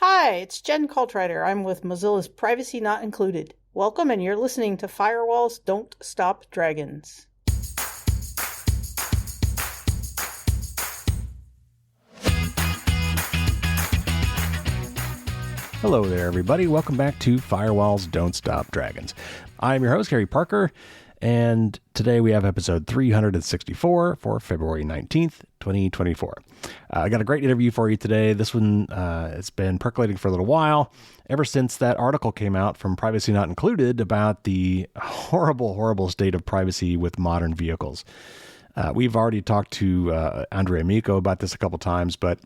Hi, it's Jen Caltrider. I'm with Mozilla's Privacy Not Included. Welcome, and you're listening to Firewalls Don't Stop Dragons. Hello there, everybody. Welcome back to Firewalls Don't Stop Dragons. I'm your host, Gary Parker, and today we have episode 364 for February 19th, 2024. I got a great interview for you today. This one it's been percolating for a little while, ever since that article came out from Privacy Not Included about the horrible state of privacy with modern vehicles. We've already talked to Andre Amico about this a couple times, but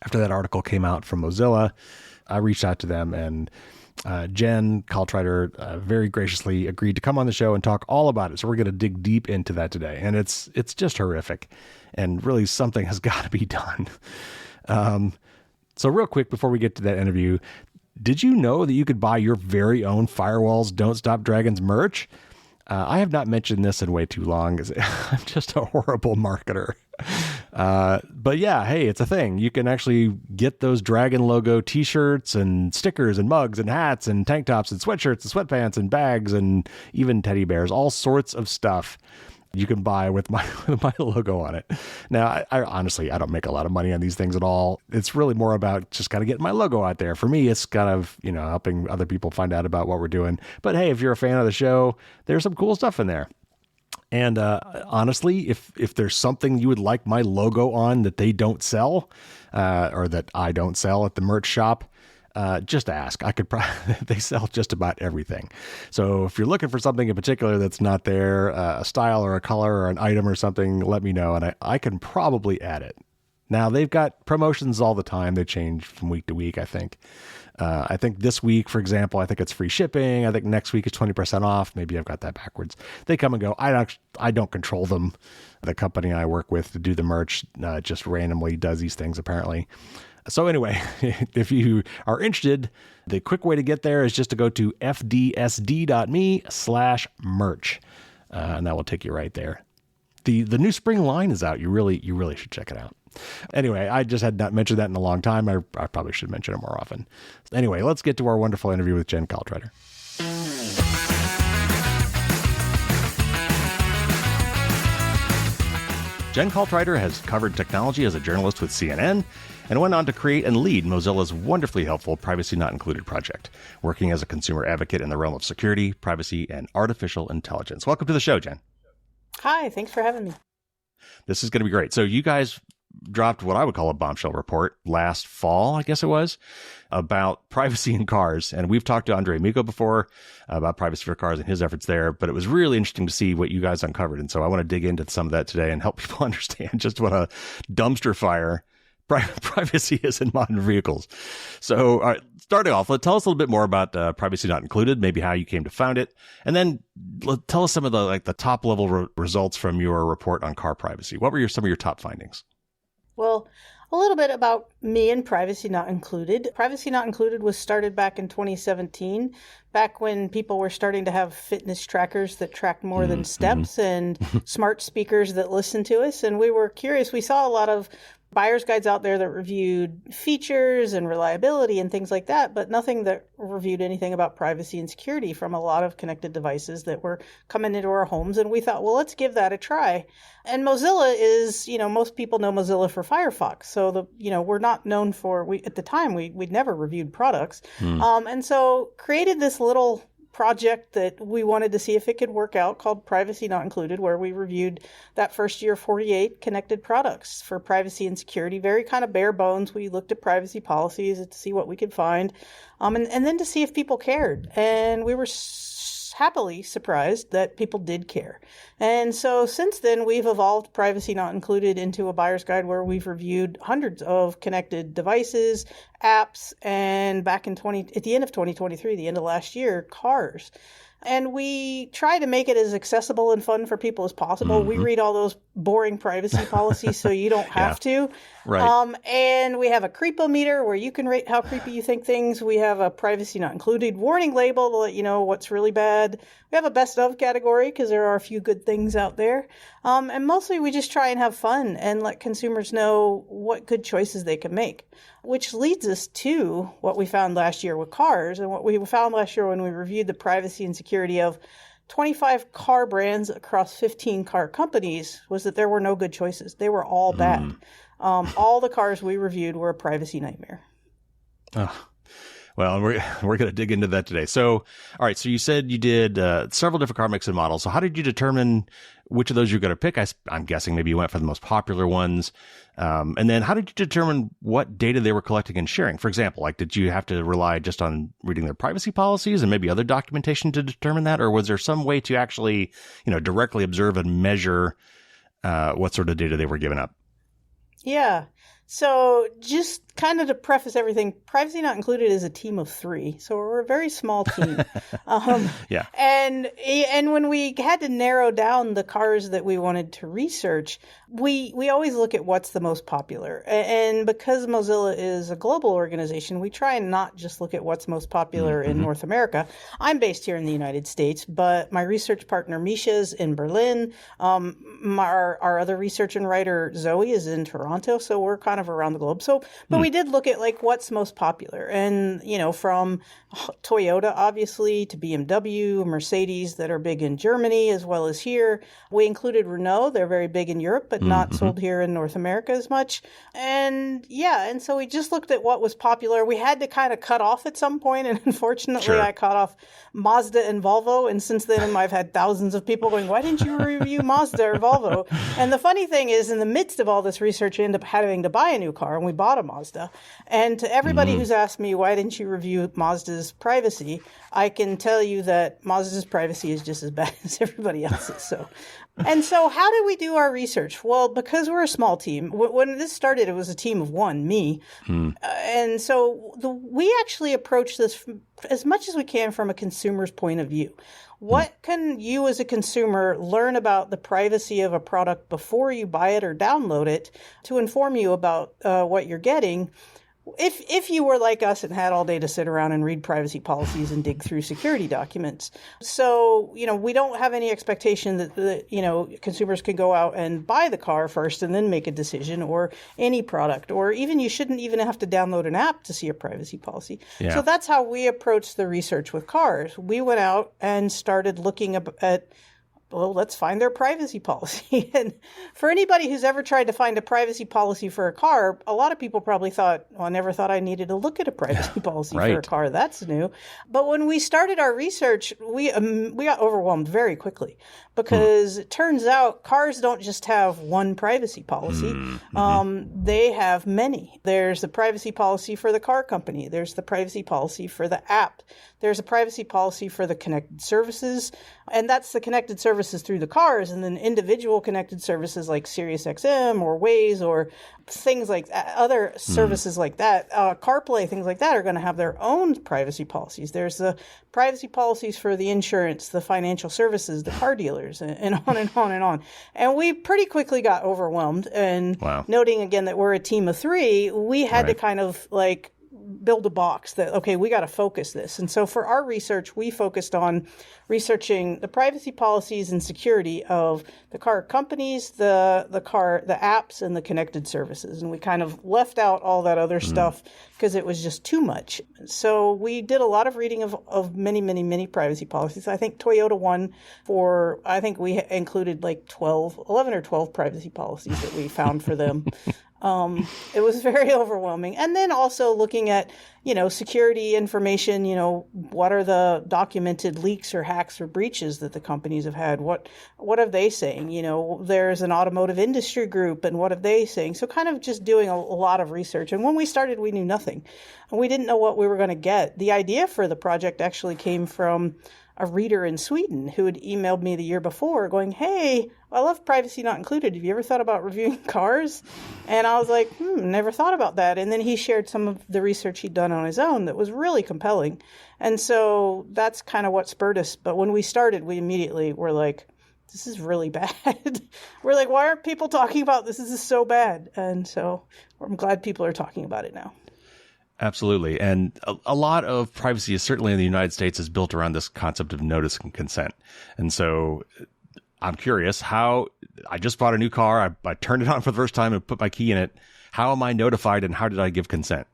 after that article came out from Mozilla, I reached out to them, and Jen Caltrider very graciously agreed to come on the show and talk all about it. So we're going to dig deep into that today. And it's just horrific, and really something has got to be done. So real quick, before we get to that interview, did you know that you could buy your very own Firewalls Don't Stop Dragons merch? I have not mentioned this in way too long. I'm just a horrible marketer. But yeah, hey, it's a thing. You can actually get those dragon logo t-shirts and stickers and mugs and hats and tank tops and sweatshirts and sweatpants and bags and even teddy bears, all sorts of stuff you can buy with my logo on it. Now, I honestly, I don't make a lot of money on these things at all. It's really more about just kind of getting my logo out there. For me, it's kind of, helping other people find out about what we're doing. But hey, if you're a fan of the show, there's some cool stuff in there. And honestly, if there's something you would like my logo on that they don't sell, or that I don't sell at the merch shop, just ask. I could probably, they sell just about everything. So if you're looking for something in particular that's not there, a style or a color or an item or something, let me know, and I can probably add it. Now, they've got promotions all the time. They change from week to week, I think. I think this week, for example, I think it's free shipping. I think next week is 20% off. Maybe I've got that backwards. They come and go. I don't control them. The company I work with to do the merch just randomly does these things, apparently. So anyway, if you are interested, the quick way to get there is just to go to fdsd.me/merch. And that will take you right there. The new spring line is out. You really should check it out. Anyway, I just had not mentioned that in a long time. I probably should mention it more often. Anyway, let's get to our wonderful interview with Jen Caltrider. Jen Caltrider has covered technology as a journalist with CNN and went on to create and lead Mozilla's wonderfully helpful Privacy Not Included project, working as a consumer advocate in the realm of security, privacy, and artificial intelligence. Welcome to the show, Jen. Hi, thanks for having me. This is going to be great. So you guys dropped what I would call a bombshell report last fall, I guess it was, about privacy in cars. And we've talked to Andre Amico before about privacy for cars and his efforts there, but it was really interesting to see what you guys uncovered. And so I want to dig into some of that today and help people understand just what a dumpster fire privacy is in modern vehicles. So starting off, tell us a little bit more about Privacy Not Included, maybe how you came to found it, and then tell us some of the top level results from your report on car privacy. What were some of your top findings? Well, a little bit about me and Privacy Not Included. Privacy Not Included was started back in 2017, back when people were starting to have fitness trackers that tracked more than steps and smart speakers that listened to us. And we were curious. We saw a lot of buyer's guides out there that reviewed features and reliability and things like that, but nothing that reviewed anything about privacy and security from a lot of connected devices that were coming into our homes. And we thought, well, let's give that a try. And Mozilla is, most people know Mozilla for Firefox. So we're not known for, at the time, we'd never reviewed products. And so created this little project that we wanted to see if it could work out called Privacy Not Included, where we reviewed that first year 48 connected products for privacy and security, very kind of bare bones. We looked at privacy policies to see what we could find, and then to see if people cared. And we were happily surprised that people did care. And so since then, we've evolved Privacy Not Included into a buyer's guide where we've reviewed hundreds of connected devices, apps, and back at the end of 2023, the end of last year, cars. And we try to make it as accessible and fun for people as possible. We read all those boring privacy policies so you don't have to. Right. And we have a creepometer where you can rate how creepy you think things. We have a privacy not included warning label to let you know what's really bad. We have a best of category because there are a few good things out there. And mostly we just try and have fun and let consumers know what good choices they can make, which leads us to what we found last year with cars and what we found last year when we reviewed the privacy and security of 25 car brands across 15 car companies was that there were no good choices. They were all bad. All the cars we reviewed were a privacy nightmare. Oh. Well, we're going to dig into that today. So, all right. So you said you did several different car mix and models. So how did you determine which of those you're going to pick? I'm guessing maybe you went for the most popular ones. And then how did you determine what data they were collecting and sharing? For example, like, did you have to rely just on reading their privacy policies and maybe other documentation to determine that? Or was there some way to actually, directly observe and measure what sort of data they were giving up? Yeah. So just kind of to preface everything, Privacy Not Included is a team of 3. So we're a very small team. Yeah. And when we had to narrow down the cars that we wanted to research, we always look at what's the most popular. And because Mozilla is a global organization, we try and not just look at what's most popular in North America. I'm based here in the United States, but my research partner Misha's in Berlin. Our other research and writer Zoe is in Toronto. So we're kind of around the globe. But we did look at like what's most popular, and from Toyota obviously to BMW, Mercedes that are big in Germany as well as here. We included Renault; they're very big in Europe, but not sold here in North America as much. And so we just looked at what was popular. We had to kind of cut off at some point, and unfortunately, I cut off Mazda and Volvo. And since then, I've had thousands of people going, "Why didn't you review Mazda or Volvo?" And the funny thing is, in the midst of all this research, I ended up having to buy a new car, and we bought a Mazda. And to everybody who's asked me, why didn't you review Mazda's privacy? I can tell you that Mazda's privacy is just as bad as everybody else's. So how did we do our research? Well, because we're a small team, when this started, it was a team of 1, me. And so we actually approach this as much as we can from a consumer's point of view. What can you as a consumer learn about the privacy of a product before you buy it or download it to inform you about what you're getting? If you were like us and had all day to sit around and read privacy policies and dig through security documents. So, we don't have any expectation that consumers can go out and buy the car first and then make a decision, or any product, or even you shouldn't even have to download an app to see a privacy policy. Yeah. So that's how we approached the research with cars. We went out and started looking at let's find their privacy policy. And for anybody who's ever tried to find a privacy policy for a car, a lot of people probably thought, I never thought I needed to look at a privacy policy for a car. That's new. But when we started our research, we got overwhelmed very quickly, because it turns out cars don't just have one privacy policy. They have many. There's the privacy policy for the car company. There's the privacy policy for the app. There's a privacy policy for the connected services, and that's the connected services through the cars, and then individual connected services like SiriusXM or Waze or things like that, other services like that, CarPlay, things like that are going to have their own privacy policies. There's the privacy policies for the insurance, the financial services, the car dealers, and on and on and on. And we pretty quickly got overwhelmed. And noting again that we're a team of 3, we had to kind of build a box that, okay, we got to focus this. And so for our research, we focused on researching the privacy policies and security of the car companies, the apps, and the connected services. And we kind of left out all that other stuff because it was just too much. So we did a lot of reading of many, many, many privacy policies. I think Toyota won I think we included 11 or 12 privacy policies that we found for them. It was very overwhelming. And then also looking at, security information, what are the documented leaks or hacks or breaches that the companies have had? What are they saying? There's an automotive industry group, and what are they saying? So kind of just doing a lot of research. And when we started, we knew nothing. And we didn't know what we were going to get. The idea for the project actually came from a reader in Sweden who had emailed me the year before going, "Hey, I love privacy not included. Have you ever thought about reviewing cars?" And I was like, never thought about that. And then he shared some of the research he'd done on his own that was really compelling. And so that's kind of what spurred us. But when we started, we immediately were like, this is really bad. We're like, why aren't people talking about this? This is so bad. And so I'm glad people are talking about it now. Absolutely. And a lot of privacy is certainly in the United States is built around this concept of notice and consent. And so I'm curious how I just bought a new car. I turned it on for the first time and put my key in it. How am I notified and how did I give consent?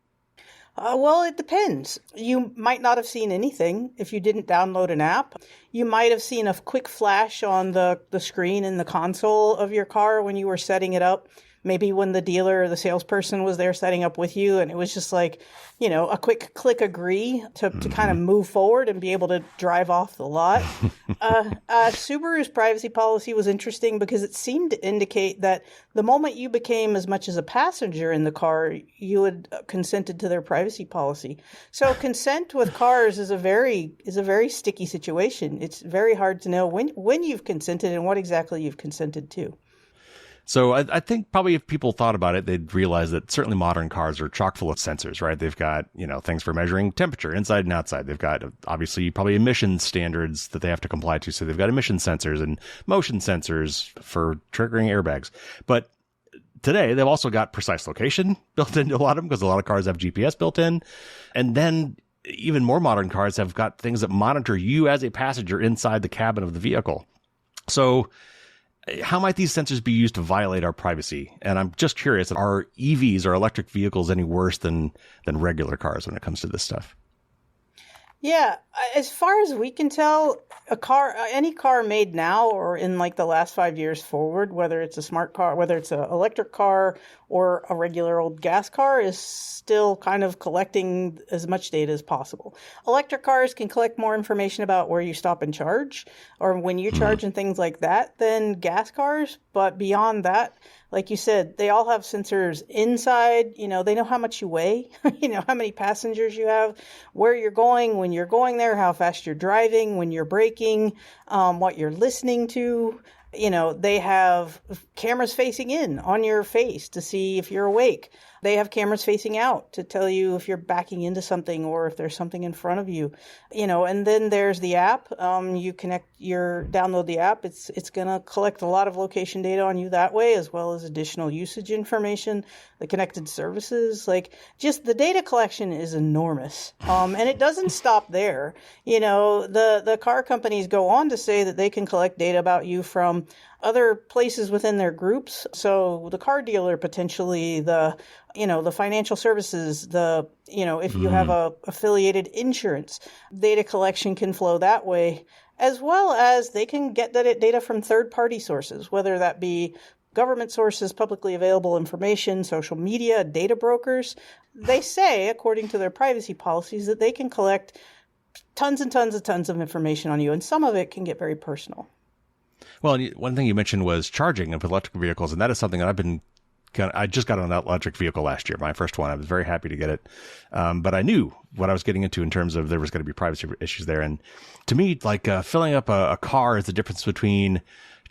Well, it depends. You might not have seen anything if you didn't download an app. You might have seen a quick flash on the screen in the console of your car when you were setting it up. Maybe when the dealer or the salesperson was there setting up with you, and it was just like, a quick click agree to kind of move forward and be able to drive off the lot. Subaru's privacy policy was interesting because it seemed to indicate that the moment you became as much as a passenger in the car, you had consented to their privacy policy. So consent with cars is a very sticky situation. It's very hard to know when you've consented and what exactly you've consented to. So I think probably if people thought about it, they'd realize that certainly modern cars are chock full of sensors, right? They've got, things for measuring temperature inside and outside. They've got obviously probably emission standards that they have to comply to. So they've got emission sensors and motion sensors for triggering airbags. But today they've also got precise location built into a lot of them because a lot of cars have GPS built in. And then even more modern cars have got things that monitor you as a passenger inside the cabin of the vehicle. So how might these sensors be used to violate our privacy? And I'm just curious, are EVs or electric vehicles any worse than regular cars when it comes to this stuff? Yeah, as far as we can tell, any car made now or in like the last 5 years forward, whether it's a smart car, whether it's an electric car or a regular old gas car, is still kind of collecting as much data as possible. Electric cars can collect more information about where you stop and charge or when you charge and things like that than gas cars. But beyond that, like you said, they all have sensors inside. They know how much you weigh, how many passengers you have, where you're going, when you're going there, how fast you're driving, when you're braking, what you're listening to. They have cameras facing in on your face to see if you're awake. They have cameras facing out to tell you if you're backing into something or if there's something in front of you. And then there's the app. You download the app. It's going to collect a lot of location data on you that way, as well as additional usage information, the connected services. Like, just the data collection is enormous. And it doesn't stop there. The car companies go on to say that they can collect data about you from other places within their groups. So the car dealer, potentially the financial services, if you have a affiliated insurance, data collection can flow that way, as well as they can get that data from third-party sources, whether that be government sources, publicly available information, social media, data brokers. They say, according to their privacy policies, that they can collect tons and tons of information on you, and some of it can get very personal. Well, one thing you mentioned was charging of electric vehicles, and that is something that I just got on that electric vehicle last year, my first one. I was very happy to get it. But I knew what I was getting into in terms of there was going to be privacy issues there. And to me, like filling up a car is the difference between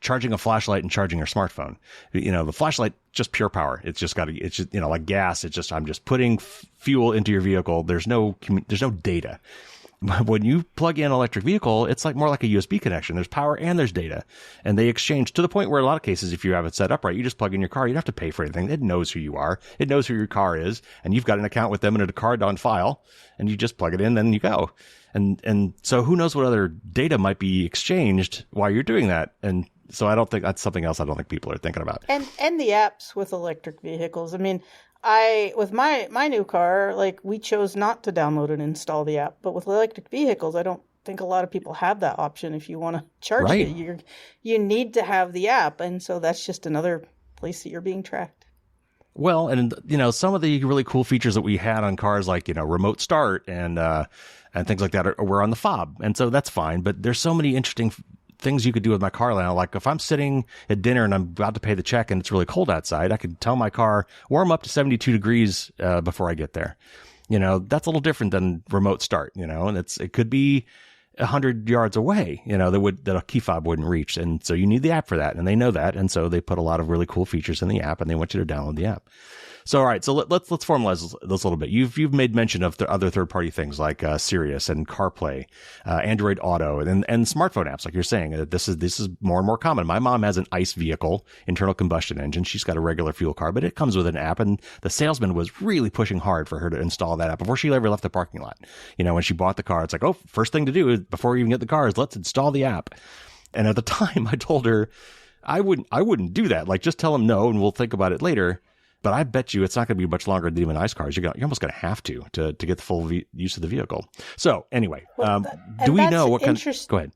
charging a flashlight and charging your smartphone. The flashlight, just pure power. It's just like gas. I'm just putting fuel into your vehicle. There's no data. When you plug in an electric vehicle, it's more like a USB connection. There's power and there's data. And they exchange to the point where a lot of cases, if you have it set up right, you just plug in your car. You don't have to pay for anything. It knows who you are. It knows who your car is. And you've got an account with them and a card on file. And you just plug it in, then you go. And so who knows what other data might be exchanged while you're doing that. And so I don't think that's something else I don't think people are thinking about. And the apps with electric vehicles. I mean, with my new car, we chose not to download and install the app. But with electric vehicles, I don't think a lot of people have that option. If you want to charge it, you need to have the app. And so that's just another place that you're being tracked. Well, and some of the really cool features that we had on cars, like remote start and things like that, were on the fob, and so that's fine. But there's so many interesting things you could do with my car now. Like if I'm sitting at dinner and I'm about to pay the check and it's really cold outside, I could tell my car warm up to 72 degrees before I get there. That's a little different than remote start. And it could be 100 yards away, that a key fob wouldn't reach. And so you need the app for that. And they know that. And so they put a lot of really cool features in the app, and they want you to download the app. So, all right. So let's formalize this a little bit. You've made mention of the other third party things like Sirius and CarPlay, Android Auto, and smartphone apps. Like you're saying, this is more and more common. My mom has an ICE vehicle, internal combustion engine. She's got a regular fuel car, but it comes with an app. And the salesman was really pushing hard for her to install that app before she ever left the parking lot. When she bought the car, it's like, oh, first thing to do is before you even get the car is let's install the app. And at the time, I told her I wouldn't do that. Like, just tell them no, and we'll think about it later. But I bet you it's not going to be much longer than even ICE cars. You're almost going to have to get the full use of the vehicle. So anyway, do we know what kind of... Go ahead.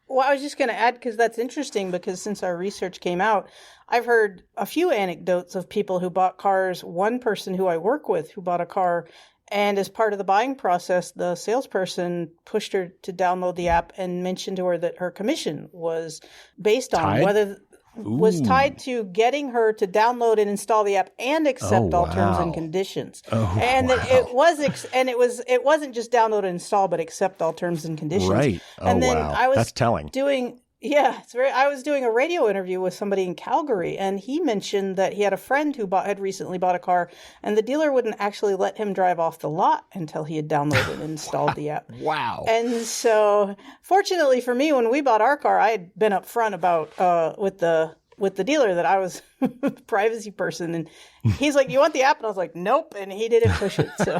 Well, I was just going to add, because that's interesting, because since our research came out, I've heard a few anecdotes of people who bought cars. One person who I work with who bought a car, and as part of the buying process, the salesperson pushed her to download the app and mentioned to her that her commission was based on whether... was tied to getting her to download and install the app and accept all terms and conditions. And that it wasn't just download and install, but accept all terms and conditions. Right. And then I was That's telling. I was doing a radio interview with somebody in Calgary, and he mentioned that he had a friend who had recently bought a car, and the dealer wouldn't actually let him drive off the lot until he had downloaded and installed the app. Wow. And so, fortunately for me, when we bought our car, I had been upfront about with the dealer that I was a privacy person, and he's like, "You want the app?" And I was like, "Nope," and he didn't push it. So,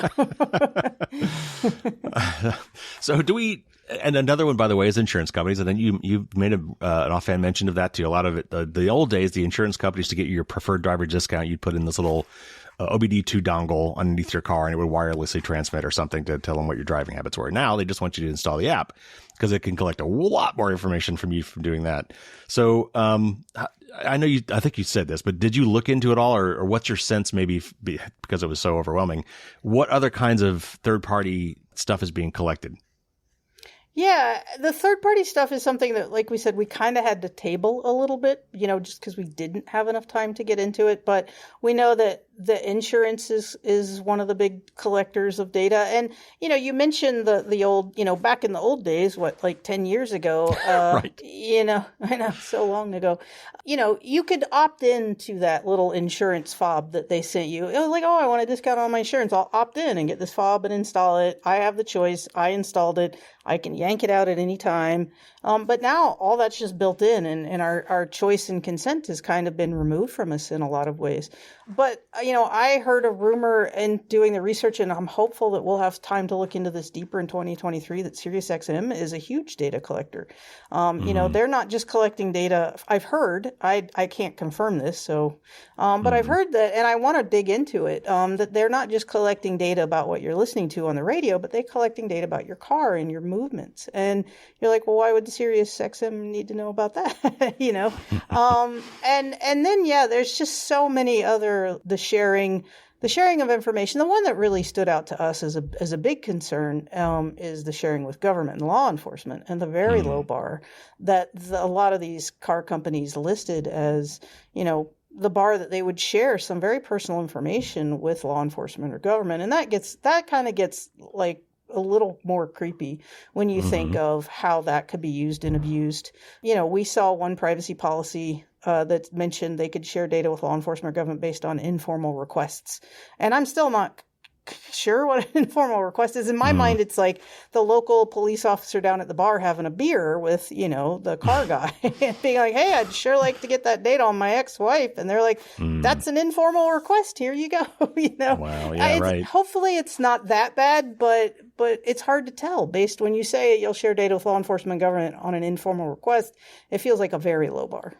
so do we? And another one, by the way, is insurance companies. And then you made an offhand mention of that too. A lot of it, the old days, the insurance companies, to get your preferred driver discount, you'd put in this little OBD2 dongle underneath your car, and it would wirelessly transmit or something to tell them what your driving habits were. Now they just want you to install the app because it can collect a lot more information from you from doing that. So I think you said this, but did you look into it all, or what's your sense, maybe because it was so overwhelming, what other kinds of third party stuff is being collected? Yeah, the third-party stuff is something that, like we said, we kind of had to table a little bit, just because we didn't have enough time to get into it. But we know that the insurance is one of the big collectors of data. And, you mentioned the old, back in the old days, like 10 years ago, right. I know, so long ago, you could opt into that little insurance fob that they sent you. It was like, oh, I want a discount on my insurance. I'll opt in and get this fob and install it. I have the choice. I installed it. I can yank it out at any time. But now all that's just built in, and our choice and consent has kind of been removed from us in a lot of ways. But, I heard a rumor in doing the research, and I'm hopeful that we'll have time to look into this deeper in 2023, that SiriusXM is a huge data collector. They're not just collecting data. I've heard, I can't confirm this, so, but I've heard that, and I want to dig into it, that they're not just collecting data about what you're listening to on the radio, but they're collecting data about your car and your movements. And you're like, well, why would SiriusXM need to know about that? And then, there's just so many other, the sharing of information. The one that really stood out to us as a big concern is the sharing with government and law enforcement, and the very low bar that a lot of these car companies listed as, the bar that they would share some very personal information with law enforcement or government. And that kind of gets like a little more creepy when you think of how that could be used and abused. We saw one privacy policy that mentioned they could share data with law enforcement or government based on informal requests. And I'm still not sure what an informal request is. In my mind, it's like the local police officer down at the bar having a beer with, the car guy and being like, hey, I'd sure like to get that data on my ex-wife. And they're like, that's an informal request. Here you go. Wow. Yeah, right. Hopefully it's not that bad, but it's hard to tell based when you say you'll share data with law enforcement and government on an informal request. It feels like a very low bar.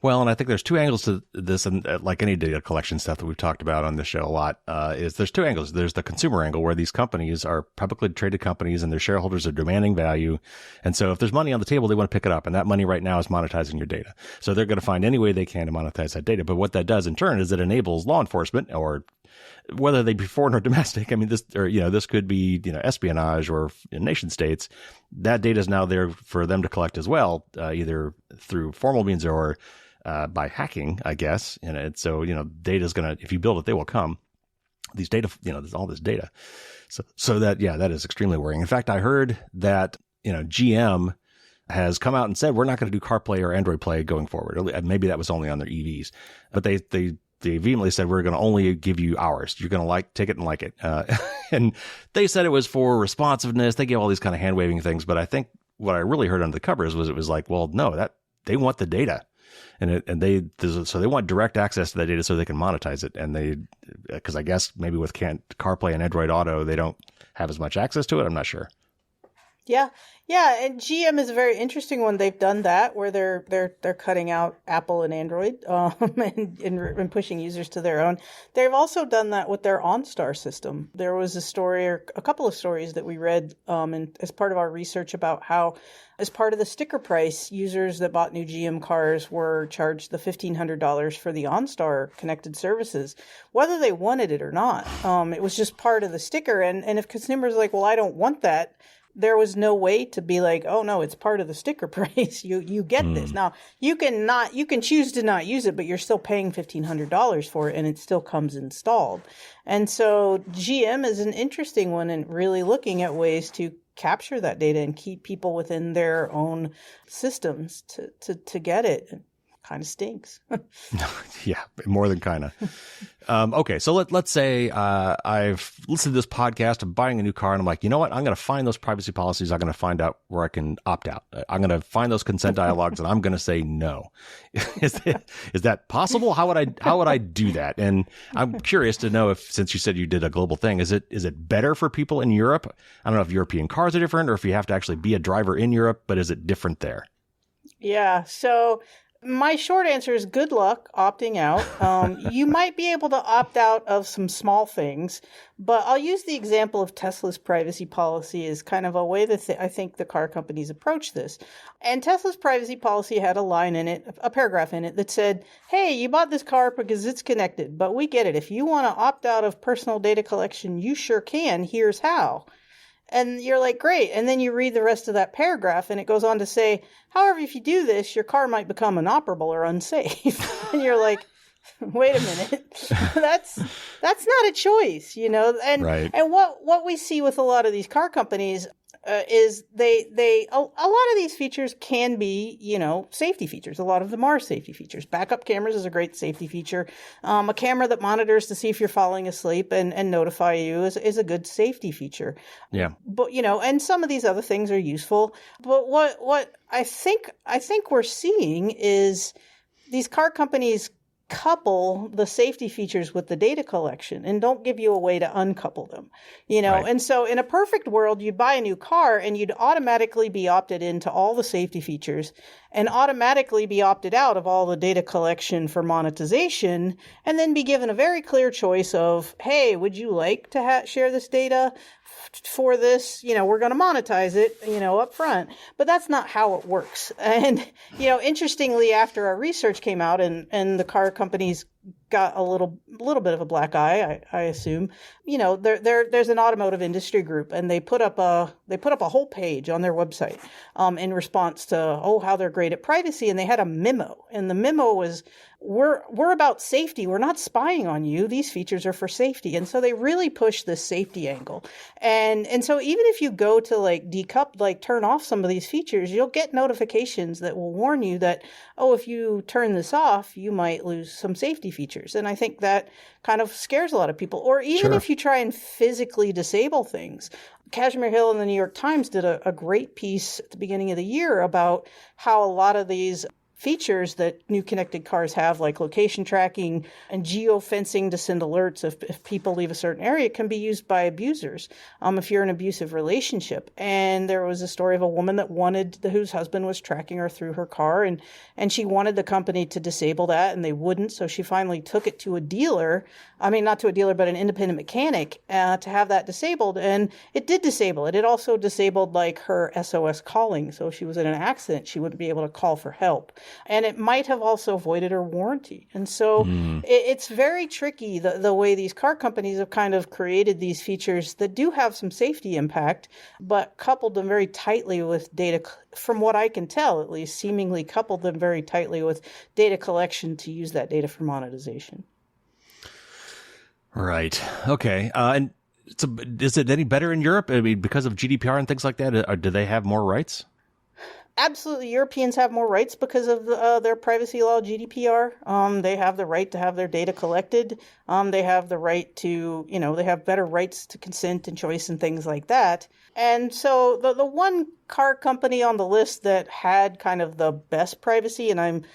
Well, and I think there's two angles to this, and like any data collection stuff that we've talked about on the show a lot, is there's two angles. There's the consumer angle, where these companies are publicly traded companies and their shareholders are demanding value. And so if there's money on the table, they want to pick it up. And that money right now is monetizing your data. So they're going to find any way they can to monetize that data. But what that does in turn is it enables law enforcement, or whether they be foreign or domestic. I mean, this could be, espionage or nation states. That data is now there for them to collect as well, either through formal means or by hacking, I guess. And so, data is going to, if you build it, they will come. These data, there's all this data. So that is extremely worrying. In fact, I heard that GM has come out and said, we're not going to do CarPlay or Android Play going forward. Or maybe that was only on their EVs, but they vehemently said, we're going to only give you ours. You're going to take it and like it. And they said it was for responsiveness. They gave all these kind of hand waving things. But I think what I really heard under the covers was, it was like, well, no, that they want the data, so they want direct access to that data so they can monetize it. And because I guess maybe with CarPlay and Android Auto, they don't have as much access to it. I'm not sure. Yeah. And GM is a very interesting one. They've done that where they're cutting out Apple and Android and pushing users to their own. They've also done that with their OnStar system. There was a story or a couple of stories that we read as part of our research about how, as part of the sticker price, users that bought new GM cars were charged the $1,500 for the OnStar connected services, whether they wanted it or not. It was just part of the sticker. And if consumers are like, well, I don't want that, there was no way to be like, oh no, it's part of the sticker price. You get this. Now you can choose to not use it, but you're still paying $1,500 for it and it still comes installed. And so GM is an interesting one and really looking at ways to capture that data and keep people within their own systems to get it. It kind of stinks. Yeah, more than kind of. Okay, so let's say I've listened to this podcast, I'm buying a new car, and I'm like, you know what? I'm going to find those privacy policies. I'm going to find out where I can opt out. I'm going to find those consent dialogues, and I'm going to say no. Is that possible? How would I do that? And I'm curious to know if, since you said you did a global thing, is it better for people in Europe? I don't know if European cars are different, or if you have to actually be a driver in Europe, but is it different there? Yeah. So my short answer is good luck opting out. You might be able to opt out of some small things, but I'll use the example of Tesla's privacy policy as kind of a way that I think the car companies approach this. And Tesla's privacy policy had a line in it, a paragraph in it that said, hey, you bought this car because it's connected, but we get it. If you want to opt out of personal data collection, you sure can. Here's how. And you're like, great. And then you read the rest of that paragraph and it goes on to say, however, if you do this, your car might become inoperable or unsafe. And you're like, wait a minute, that's not a choice, And right. And what we see with a lot of these car companies is a lot of these features can be, safety features. A lot of them are safety features. Backup cameras is a great safety feature. A camera that monitors to see if you're falling asleep and notify you is a good safety feature. Yeah. But, and some of these other things are useful. But what I think we're seeing is these car companies couple the safety features with the data collection and don't give you a way to uncouple them, Right. And so in a perfect world, you'd buy a new car and you'd automatically be opted into all the safety features and automatically be opted out of all the data collection for monetization, and then be given a very clear choice of, hey, would you like to share this data for this? We're going to monetize it, up front. But that's not how it works. And, interestingly, after our research came out and the car companies got a little bit of a black eye, I assume. There's an automotive industry group, and they put up a whole page on their website in response to how they're great at privacy, and they had a memo, and the memo was, we're about safety. We're not spying on you. These features are for safety. And so they really push this safety angle. And so even if you go to turn off some of these features, you'll get notifications that will warn you that, if you turn this off, you might lose some safety features. And I think that kind of scares a lot of people. Or even Sure. if you try and physically disable things. Kashmir Hill and the New York Times did a great piece at the beginning of the year about how a lot of these features that new connected cars have, like location tracking and geofencing to send alerts if people leave a certain area, can be used by abusers if you're in an abusive relationship. And there was a story of a woman that whose husband was tracking her through her car, and she wanted the company to disable that, and they wouldn't. So she finally took it to a dealer. I mean, not to a dealer, but an independent mechanic to have that disabled. And it did disable it. It also disabled her SOS calling. So if she was in an accident, she wouldn't be able to call for help. And it might have also voided her warranty. And so it's very tricky, the way these car companies have kind of created these features that do have some safety impact, but coupled them very tightly with data, from what I can tell, at least, seemingly coupled them very tightly with data collection to use that data for monetization. Right. Okay. And is it any better in Europe? I mean, because of GDPR and things like that, do they have more rights? Absolutely. Europeans have more rights because of their privacy law, GDPR. They have the right to have their data collected. They have the right to, they have better rights to consent and choice and things like that. And so the one car company on the list that had kind of the best privacy, and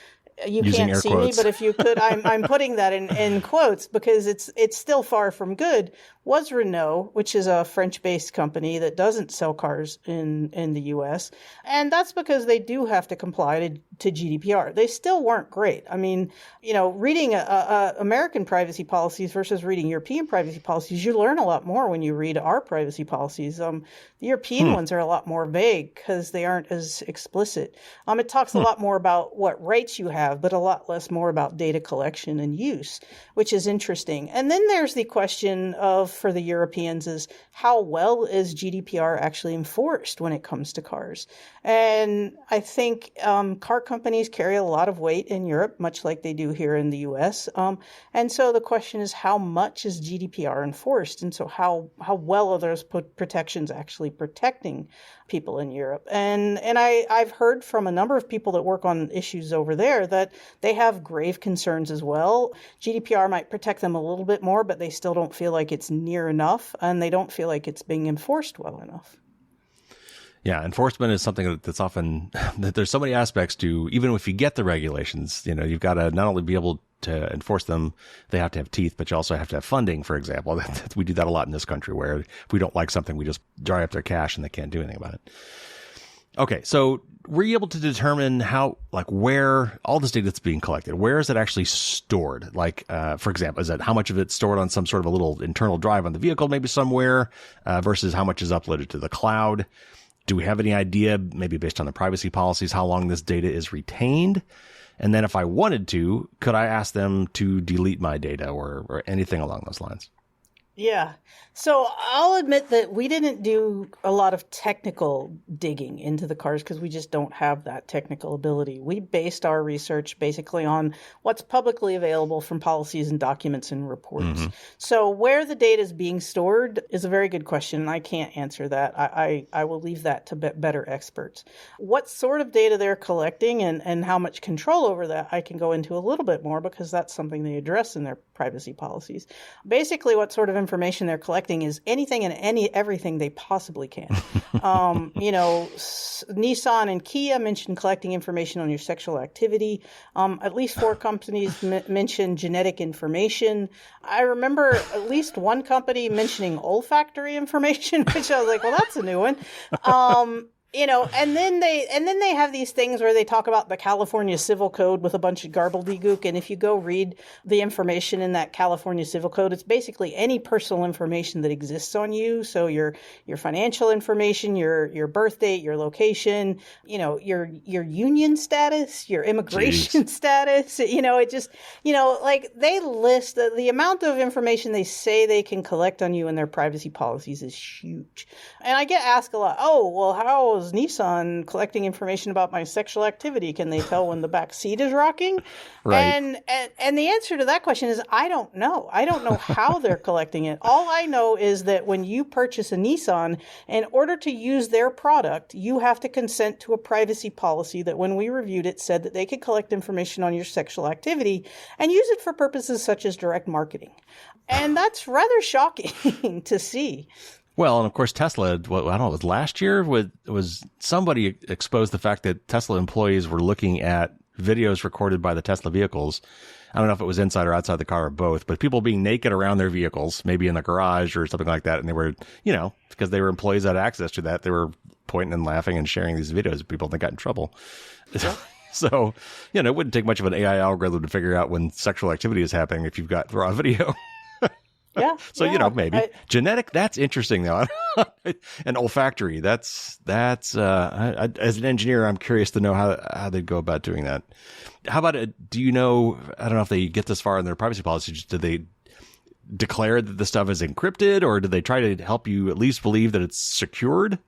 you Using can't air see quotes. me, but if you could, I'm putting that in quotes because it's still far from good, was Renault, which is a French-based company that doesn't sell cars in the U.S. And that's because they do have to comply to GDPR. They still weren't great. I mean, reading American privacy policies versus reading European privacy policies, you learn a lot more when you read our privacy policies. The European ones are a lot more vague because they aren't as explicit. It talks a lot more about what rights you have, but a lot less more about data collection and use, which is interesting. And then there's the question of, for the Europeans, is how well is GDPR actually enforced when it comes to cars? And I think car companies carry a lot of weight in Europe, much like they do here in the U.S. And so the question is, how much is GDPR enforced? And so how well are those protections actually protecting people in Europe? And I've heard from a number of people that work on issues over there that they have grave concerns as well. GDPR might protect them a little bit more, but they still don't feel like it's near enough, and they don't feel like it's being enforced well enough. Yeah, enforcement is something that's often that there's so many aspects to, even if you get the regulations, you've got to not only be able to enforce them, they have to have teeth, but you also have to have funding, for example. We do that a lot in this country where if we don't like something, we just dry up their cash and they can't do anything about it. Okay, so were you able to determine where all this data that's being collected, where is it actually stored? For example, is it how much of it's stored on some sort of a little internal drive on the vehicle, maybe somewhere, versus how much is uploaded to the cloud? Do we have any idea, maybe based on the privacy policies, how long this data is retained? And then if I wanted to, could I ask them to delete my data or anything along those lines? Yeah. So I'll admit that we didn't do a lot of technical digging into the cars because we just don't have that technical ability. We based our research basically on what's publicly available from policies and documents and reports. Mm-hmm. So where the data is being stored is a very good question, and I can't answer that. I will leave that to better experts. What sort of data they're collecting and how much control over that, I can go into a little bit more because that's something they address in their privacy policies. Basically, what sort of information they're collecting is anything and everything they possibly can. Nissan and Kia mentioned collecting information on your sexual activity. At least 4 companies mentioned genetic information. I remember at least one company mentioning olfactory information, which I was like, well, that's a new one. And then they have these things where they talk about the California Civil Code with a bunch of gobbledygook. And if you go read the information in that California Civil Code, it's basically any personal information that exists on you. So your financial information, your birth date, your location, your union status, your immigration status. It just, they list the amount of information they say they can collect on you in their privacy policies is huge. And I get asked a lot, oh, well, how is Nissan collecting information about my sexual activity? Can they tell when the back seat is rocking? Right. And the answer to that question is I don't know. I don't know how they're collecting it. All I know is that when you purchase a Nissan, in order to use their product, you have to consent to a privacy policy that when we reviewed it said that they could collect information on your sexual activity and use it for purposes such as direct marketing. And that's rather shocking to see. Well, and of course, Tesla, I don't know, it was last year, was somebody exposed the fact that Tesla employees were looking at videos recorded by the Tesla vehicles. I don't know if it was inside or outside the car or both, but people being naked around their vehicles, maybe in the garage or something like that. And they were, because they were employees that had access to that, they were pointing and laughing and sharing these videos with people and they got in trouble. Yeah. So, it wouldn't take much of an AI algorithm to figure out when sexual activity is happening if you've got raw video. Yeah. So, maybe genetic, that's interesting though. And olfactory, that's as an engineer, I'm curious to know how they'd go about doing that. How about do you know, I don't know if they get this far in their privacy policies, do they declare that the stuff is encrypted or do they try to help you at least believe that it's secured?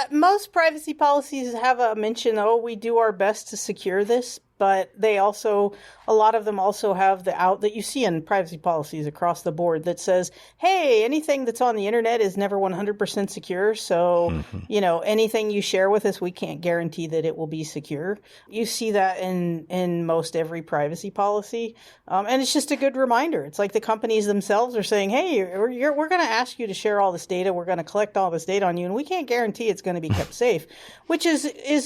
Most privacy policies have a mention, we do our best to secure this. But they also, a lot of them also have the out that you see in privacy policies across the board that says, hey, anything that's on the internet is never 100% secure. So, anything you share with us, we can't guarantee that it will be secure. You see that in most every privacy policy. And it's just a good reminder. It's like the companies themselves are saying, hey, we're going to ask you to share all this data. We're going to collect all this data on you, and we can't guarantee it's going to be kept safe, which is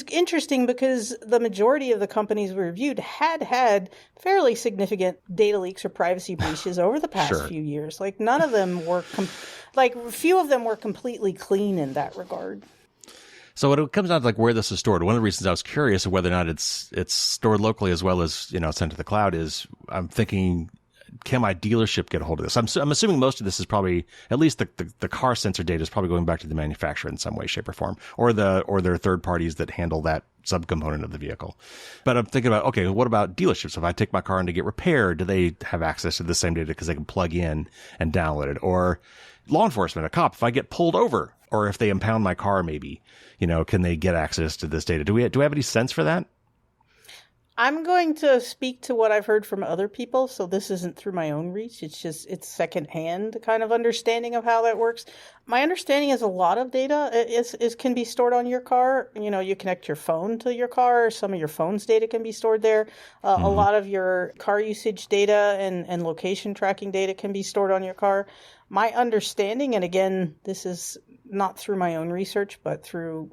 interesting because the majority of the companies we reviewed had fairly significant data leaks or privacy breaches over the past few years. Like none of them were, few of them were completely clean in that regard. So when it comes down to like where this is stored, one of the reasons I was curious of whether or not it's stored locally as well as sent to the cloud is I'm thinking, can my dealership get a hold of this? I'm assuming most of this is probably, at least the car sensor data is probably going back to the manufacturer in some way, shape, or form, or there are third parties that handle that subcomponent of the vehicle. But I'm thinking about, okay, what about dealerships? If I take my car in to get repaired, do they have access to the same data because they can plug in and download it? Or law enforcement, a cop, if I get pulled over, or if they impound my car, maybe, can they get access to this data? Do we have any sense for that? I'm going to speak to what I've heard from other people, so this isn't through my own reach. It's secondhand kind of understanding of how that works. My understanding is a lot of data can be stored on your car. You connect your phone to your car. Some of your phone's data can be stored there. A lot of your car usage data and location tracking data can be stored on your car. My understanding, and again, this is not through my own research, but through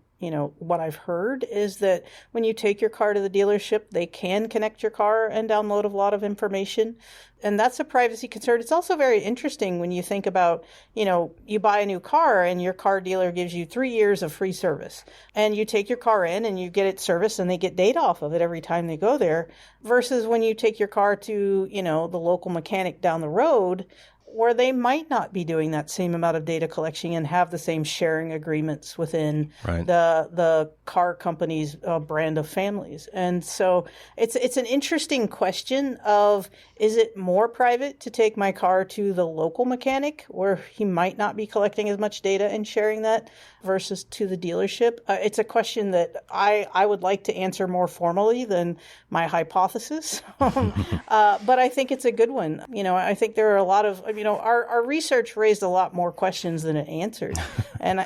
what I've heard is that when you take your car to the dealership, they can connect your car and download a lot of information. And that's a privacy concern. It's also very interesting when you think about, you buy a new car and your car dealer gives you 3 years of free service. And you take your car in and you get it serviced and they get data off of it every time they go there. Versus when you take your car to, the local mechanic down the road, where they might not be doing that same amount of data collection and have the same sharing agreements within the car company's brand of families. And so it's an interesting question of, is it more private to take my car to the local mechanic where he might not be collecting as much data and sharing that versus to the dealership? It's a question that I would like to answer more formally than my hypothesis. But I think it's a good one. I think there are a lot of, our research raised a lot more questions than it answered. And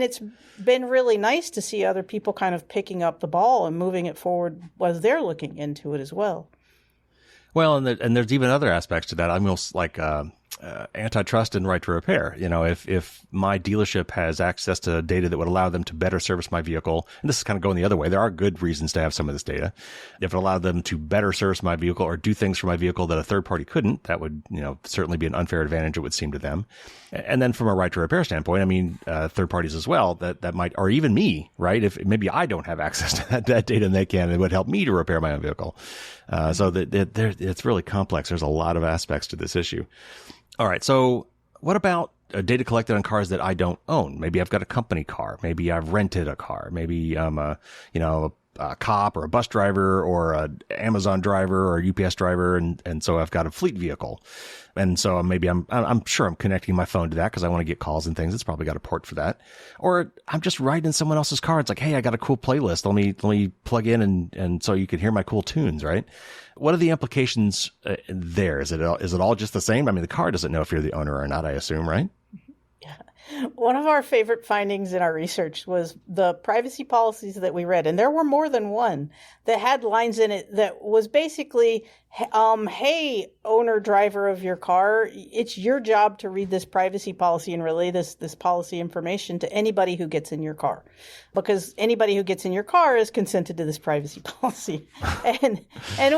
it's been really nice to see other people kind of picking up the ball and moving it forward as they're looking into it as well. Well, and there's even other aspects to that. I'm almost like antitrust and right to repair. If my dealership has access to data that would allow them to better service my vehicle, and this is kind of going the other way, there are good reasons to have some of this data. If it allowed them to better service my vehicle or do things for my vehicle that a third party couldn't, that would, certainly be an unfair advantage, it would seem to them. And then from a right to repair standpoint, third parties as well, that might, or even me, right? If maybe I don't have access to that data and they can, it would help me to repair my own vehicle. So it's really complex. There's a lot of aspects to this issue. All right. So what about data collected on cars that I don't own? Maybe I've got a company car. Maybe I've rented a car. Maybe I'm a cop or a bus driver or a Amazon driver or a UPS driver. And so I've got a fleet vehicle. And so maybe I'm sure I'm connecting my phone to that because I want to get calls and things. It's probably got a port for that. Or I'm just riding in someone else's car. It's like, hey, I got a cool playlist. Let me plug in and so you can hear my cool tunes, right? What are the implications there? Is it all just the same? The car doesn't know if you're the owner or not, I assume, right? One of our favorite findings in our research was the privacy policies that we read, and there were more than one, that had lines in it that was basically, hey, owner, driver of your car, it's your job to read this privacy policy and relay this policy information to anybody who gets in your car. Because anybody who gets in your car is consented to this privacy policy. And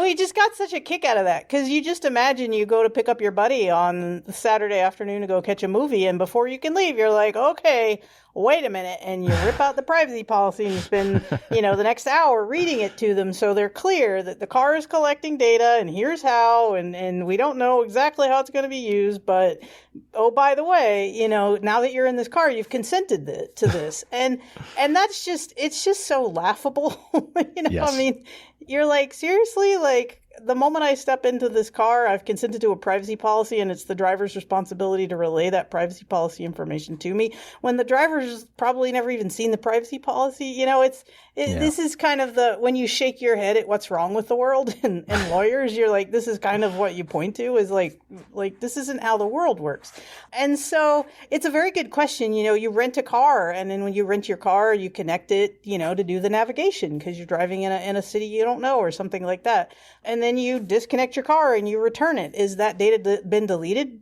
we just got such a kick out of that. Because you just imagine you go to pick up your buddy on Saturday afternoon to go catch a movie, and before you can leave, you're like, okay, wait a minute, and you rip out the privacy policy and you spend, the next hour reading it to them so they're clear that the car is collecting data and here's how, and we don't know exactly how it's going to be used, but, oh, by the way, now that you're in this car, you've consented to this. And it's just so laughable. Yes. You're like, seriously? Like, the moment I step into this car, I've consented to a privacy policy, and it's the driver's responsibility to relay that privacy policy information to me. When the driver's probably never even seen the privacy policy, this is kind of when you shake your head at what's wrong with the world and lawyers, you're like, this is kind of what you point to is like this isn't how the world works. And so it's a very good question. You rent a car, and then when you rent your car, you connect it, to do the navigation because you're driving in a city you don't know or something like that. And then you disconnect your car and you return it. Is that data been deleted?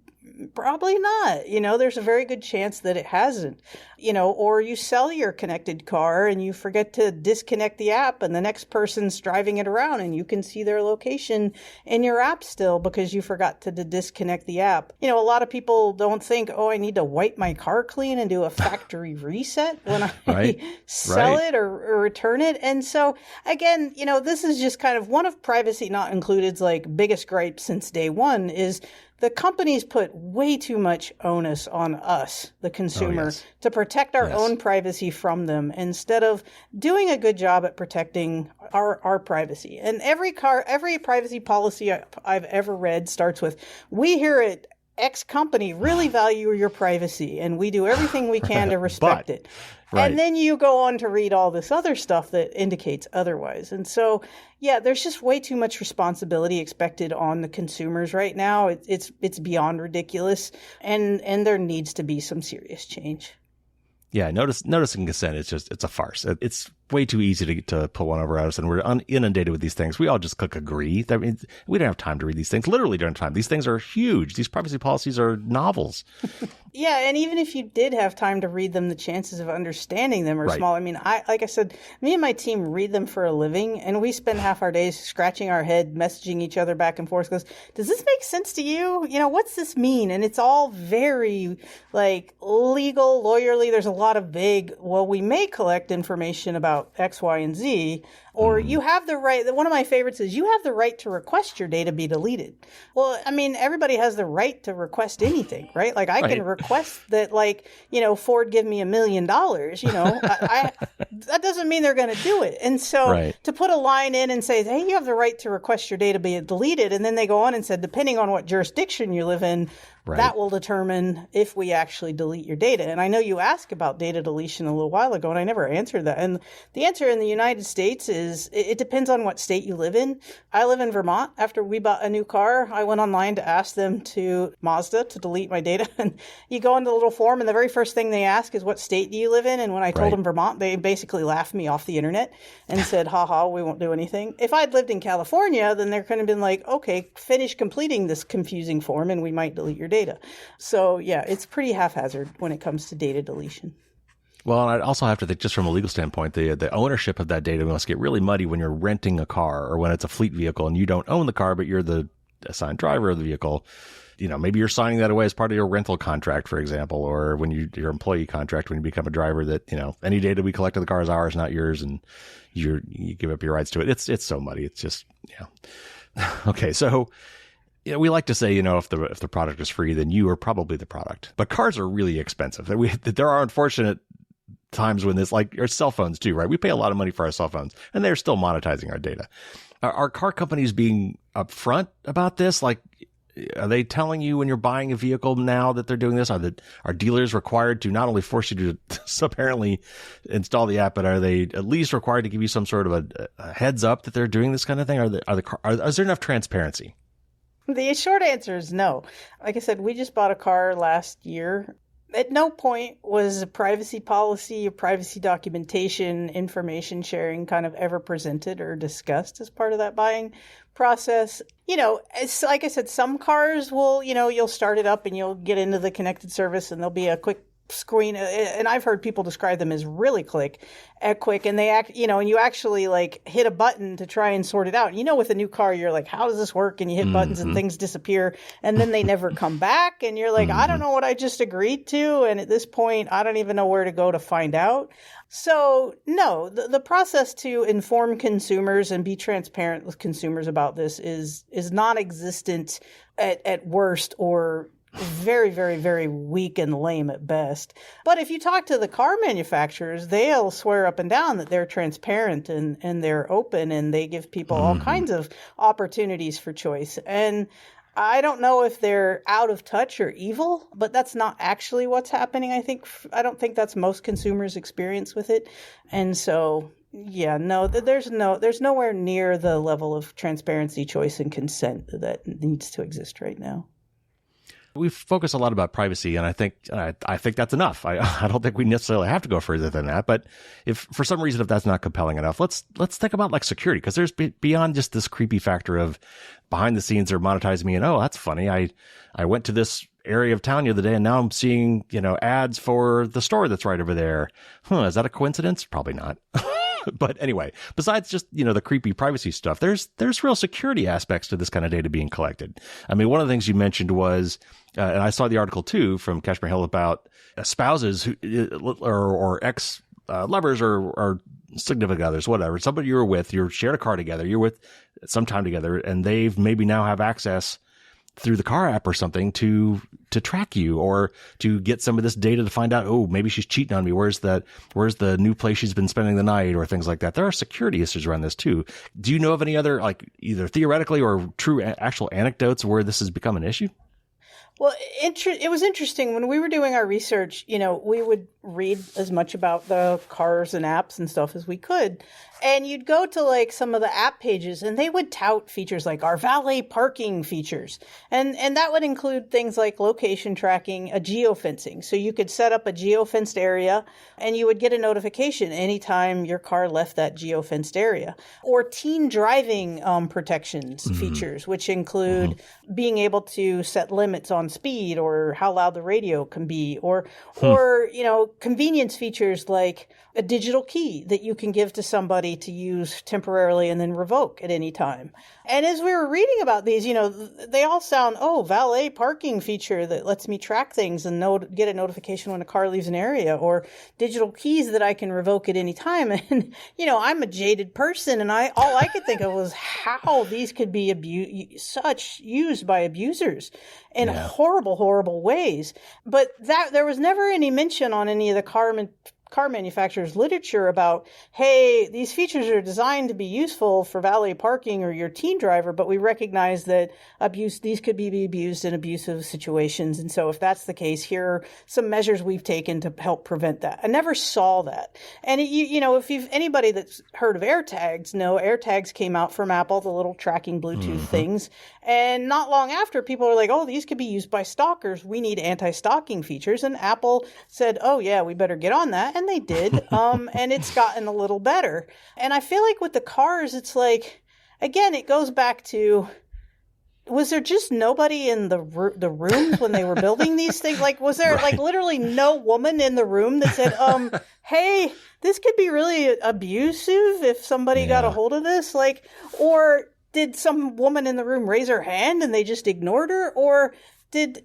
Probably not. There's a very good chance that it hasn't. Or you sell your connected car and you forget to disconnect the app, and the next person's driving it around and you can see their location in your app still because you forgot to disconnect the app. A lot of people don't think, I need to wipe my car clean and do a factory reset when I sell it or return it. And so again, this is just kind of one of Privacy Not Included's biggest gripes since day one is the companies put way too much onus on us, the consumer, to protect our own privacy from them instead of doing a good job at protecting our privacy. And every privacy policy I've ever read starts with, we here at X company really value your privacy and we do everything we can to respect it. Right. And then you go on to read all this other stuff that indicates otherwise. And so, there's just way too much responsibility expected on the consumers right now. It's beyond ridiculous, and there needs to be some serious change. Yeah, noticing consent, it's a farce. It's way too easy to pull one over us, and we're inundated with these things. We all just click agree. I mean, we don't have time to read these things. Literally don't have time. These things are huge. These privacy policies are novels. Yeah, and even if you did have time to read them, the chances of understanding them are small. I mean, like I said, me and my team read them for a living, and we spend half our days scratching our head, messaging each other back and forth. Goes, does this make sense to you? What's this mean? And it's all very legal, lawyerly. There's a lot of vague. Well, we may collect information about X, Y, and Z. Or you have the right, one of my favorites is you have the right to request your data be deleted. Well, I mean, everybody has the right to request anything, right? I can request that, Ford give me $1 million, that doesn't mean they're going to do it. And so to put a line in and say, hey, you have the right to request your data be deleted. And then they go on and said, depending on what jurisdiction you live in, that will determine if we actually delete your data. And I know you asked about data deletion a little while ago, and I never answered that. And the answer in the United States is it depends on what state you live in. I live in Vermont. After we bought a new car, I went online to ask them Mazda to delete my data. And you go into the little form, and the very first thing they ask is, what state do you live in? And when I told them Vermont, they basically laughed me off the internet and said, haha, we won't do anything. If I'd lived in California, then there could have been okay, finish completing this confusing form and we might delete your data. So it's pretty haphazard when it comes to data deletion. Well, and I'd also have to think, just from a legal standpoint, the ownership of that data must get really muddy when you're renting a car or when it's a fleet vehicle and you don't own the car, but you're the assigned driver of the vehicle. Maybe you're signing that away as part of your rental contract, for example, or when your employee contract, when you become a driver, that, any data we collect of the car is ours, not yours, and you give up your rights to it. It's so muddy. It's just, Okay, so we like to say, if the product is free, then you are probably the product. But cars are really expensive. There are unfortunate times when this, our cell phones too, right? We pay a lot of money for our cell phones, and they're still monetizing our data. Are car companies being upfront about this? Are they telling you when you're buying a vehicle now that they're doing this? Are dealers required to not only force you to apparently install the app, but are they at least required to give you some sort of a heads up that they're doing this kind of thing? Is there enough transparency? The short answer is no. Like I said, we just bought a car last year. At no point was a privacy policy or privacy documentation, information sharing kind of ever presented or discussed as part of that buying process. It's like I said, some cars will, you'll start it up and you'll get into the connected service and there'll be a quick screen, and I've heard people describe them as really quick, and they act, and you actually hit a button to try and sort it out. With a new car, you're like, how does this work? And you hit buttons and things disappear, and then they never come back, and you're like, I don't know what I just agreed to, and at this point, I don't even know where to go to find out. So no, the process to inform consumers and be transparent with consumers about this is non-existent at worst, or very, very, very weak and lame at best. But if you talk to the car manufacturers, they'll swear up and down that they're transparent and they're open and they give people all kinds of opportunities for choice. And I don't know if they're out of touch or evil, but that's not actually what's happening. I don't think that's most consumers' experience with it. And so, yeah, no, there's nowhere near the level of transparency, choice, and consent that needs to exist right now. We've focused a lot about privacy, and I think that's enough. I don't think we necessarily have to go further than that. But if for some reason if that's not compelling enough, let's think about like security, because there's beyond just this creepy factor of behind the scenes they're monetizing me, and oh, that's funny. I went to this area of town the other day, and now I'm seeing ads for the store that's right over there. Is that a coincidence? Probably not. But anyway, besides just, the creepy privacy stuff, there's real security aspects to this kind of data being collected. I mean, one of the things you mentioned was, and I saw the article too from Kashmir Hill about spouses who, or ex lovers or significant others, whatever, somebody you were with, you shared a car together, you're with some time together, and they've maybe now have access through the car app or something to track you or to get some of this data to find out, oh, maybe she's cheating on me. Where's the new place she's been spending the night or things like that. There are security issues around this too. Do you know of any other, like either theoretically or true actual anecdotes where this has become an issue? Well, it was interesting when we were doing our research, we would read as much about the cars and apps and stuff as we could. And you'd go to like some of the app pages and they would tout features like our valet parking features. And that would include things like location tracking, a geofencing. So you could set up a geofenced area and you would get a notification anytime your car left that geofenced area. Or teen driving protections features, which include being able to set limits on speed or how loud the radio can be, or convenience features like a digital key that you can give to somebody to use temporarily and then revoke at any time. And as we were reading about these, they all sound, valet parking feature that lets me track things and get a notification when a car leaves an area, or digital keys that I can revoke at any time. And, I'm a jaded person, and all I could think of was how these could be used by abusers in horrible, horrible ways. But there was never any mention on any of the car manufacturers' literature about, hey, these features are designed to be useful for valet parking or your teen driver, but we recognize that these could be abused in abusive situations. And so if that's the case, here are some measures we've taken to help prevent that. I never saw that. And if anybody that's heard of AirTags, AirTags came out from Apple, the little tracking Bluetooth things. And not long after, people are like, oh, these could be used by stalkers. We need anti-stalking features. And Apple said, oh, yeah, we better get on that. And they did. And it's gotten a little better. And I feel like with the cars, it's like, again, it goes back to, was there just nobody in the rooms when they were building these things? Like, was there like literally no woman in the room that said, hey, this could be really abusive if somebody got a hold of this? Like, or did some woman in the room raise her hand and they just ignored her? Or did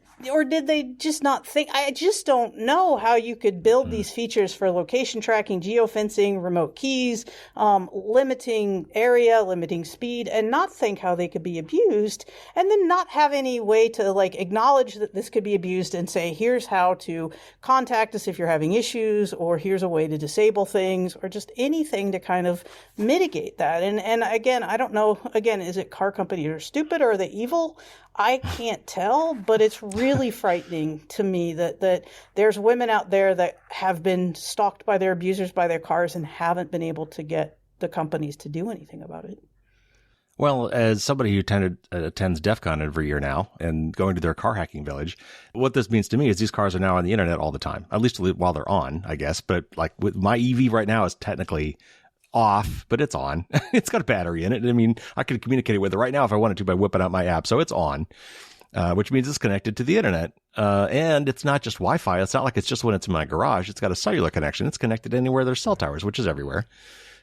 they just not think? I just don't know how you could build these features for location tracking, geofencing, remote keys, limiting area, limiting speed, and not think how they could be abused, and then not have any way to like acknowledge that this could be abused and say, here's how to contact us if you're having issues, or here's a way to disable things, or just anything to kind of mitigate that. And again, I don't know, is it car companies are stupid or are they evil? I can't tell, but it's really frightening to me that there's women out there that have been stalked by their abusers by their cars and haven't been able to get the companies to do anything about it. Well, as somebody who attends DEF CON every year now and going to their car hacking village, what this means to me is these cars are now on the internet all the time, at least while they're on, I guess. But like with my EV right now is technically off, but it's on. It's got a battery in it. I mean, I could communicate with it right now if I wanted to by whipping out my app. So it's on, which means it's connected to the internet. And it's not just Wi-Fi. It's not like it's just when it's in my garage. It's got a cellular connection. It's connected anywhere there's cell towers, which is everywhere.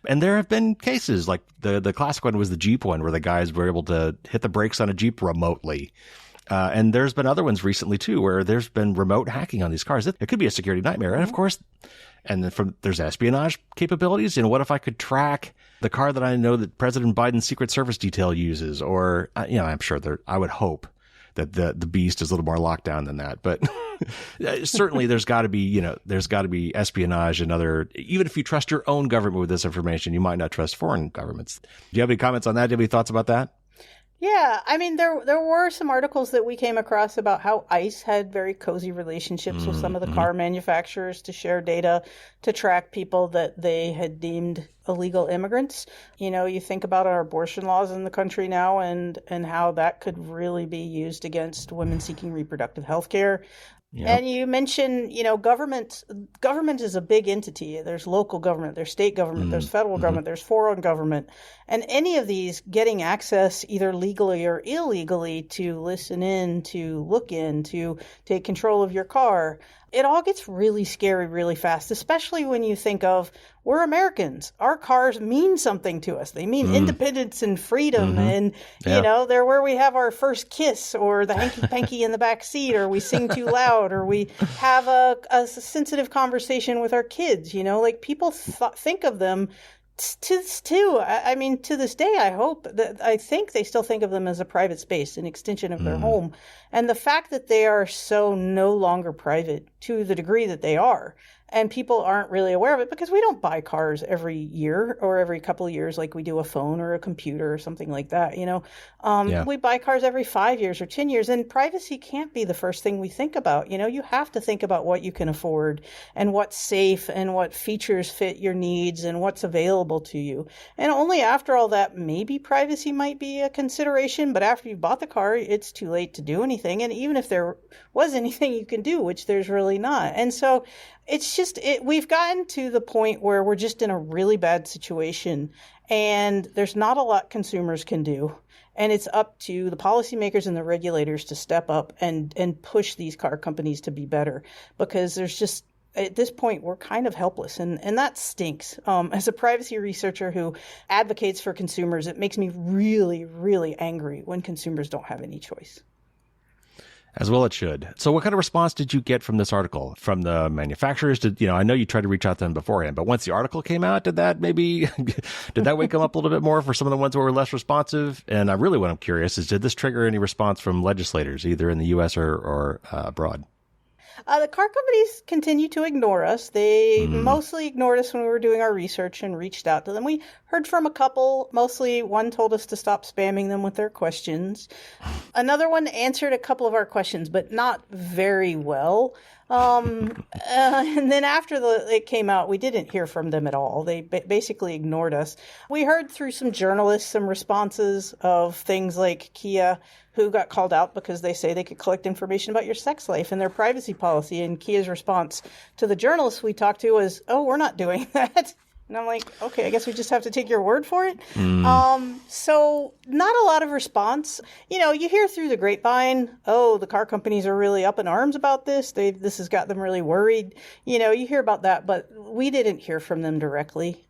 And there have been cases like the classic one was the Jeep one where the guys were able to hit the brakes on a Jeep remotely. And there's been other ones recently too, where there's been remote hacking on these cars. It could be a security nightmare. And of course, and then there's espionage capabilities. What if I could track the car that I know that President Biden's Secret Service detail uses? Or, I'm sure I would hope that the beast is a little more locked down than that. But certainly there's got to be espionage and other, even if you trust your own government with this information, you might not trust foreign governments. Do you have any comments on that? Do you have any thoughts about that? Yeah, I mean, there were some articles that we came across about how ICE had very cozy relationships with some of the car manufacturers to share data to track people that they had deemed illegal immigrants. You know, you think about our abortion laws in the country now and how that could really be used against women seeking reproductive health care. Yep. And you mentioned, government is a big entity. There's local government, there's state government, there's federal government, there's foreign government. And any of these getting access either legally or illegally to listen in, to look in, to take control of your car, it all gets really scary really fast, especially when you think of, we're Americans. Our cars mean something to us. They mean independence and freedom. And, they're where we have our first kiss, or the hanky-panky in the back seat, or we sing too loud, or we have a sensitive conversation with our kids. People think of them to this day, I think they still think of them as a private space, an extension of their home. And the fact that they are so no longer private to the degree that they are, and people aren't really aware of it because we don't buy cars every year or every couple of years like we do a phone or a computer or something like that. We buy cars every 5 years or 10 years, and privacy can't be the first thing we think about. You have to think about what you can afford and what's safe and what features fit your needs and what's available to you. And only after all that, maybe privacy might be a consideration, but after you bought the car, it's too late to do anything. And even if there was anything you can do, which there's really not. And so it's just, we've gotten to the point where we're just in a really bad situation, and there's not a lot consumers can do. And it's up to the policymakers and the regulators to step up and push these car companies to be better, because there's just, at this point, we're kind of helpless, and that stinks. As a privacy researcher who advocates for consumers, it makes me really, really angry when consumers don't have any choice. As well it should. So what kind of response did you get from this article? From the manufacturers? I know you tried to reach out to them beforehand, but once the article came out, did that wake them up a little bit more for some of the ones that were less responsive? And what I'm curious is, did this trigger any response from legislators, either in the U.S. or abroad? The car companies continue to ignore us. They mostly ignored us when we were doing our research and reached out to them. We heard from a couple. Mostly one told us to stop spamming them with their questions. Another one answered a couple of our questions, but not very well. And then after it came out, we didn't hear from them at all. They basically ignored us. We heard through some journalists some responses of things like Kia, who got called out because they say they could collect information about your sex life and their privacy policy. And Kia's response to the journalists we talked to was, "Oh, we're not doing that." And I'm like, okay, I guess we just have to take your word for it. So not a lot of response. You hear through the grapevine, oh, the car companies are really up in arms about this. This has got them really worried. You hear about that, but we didn't hear from them directly.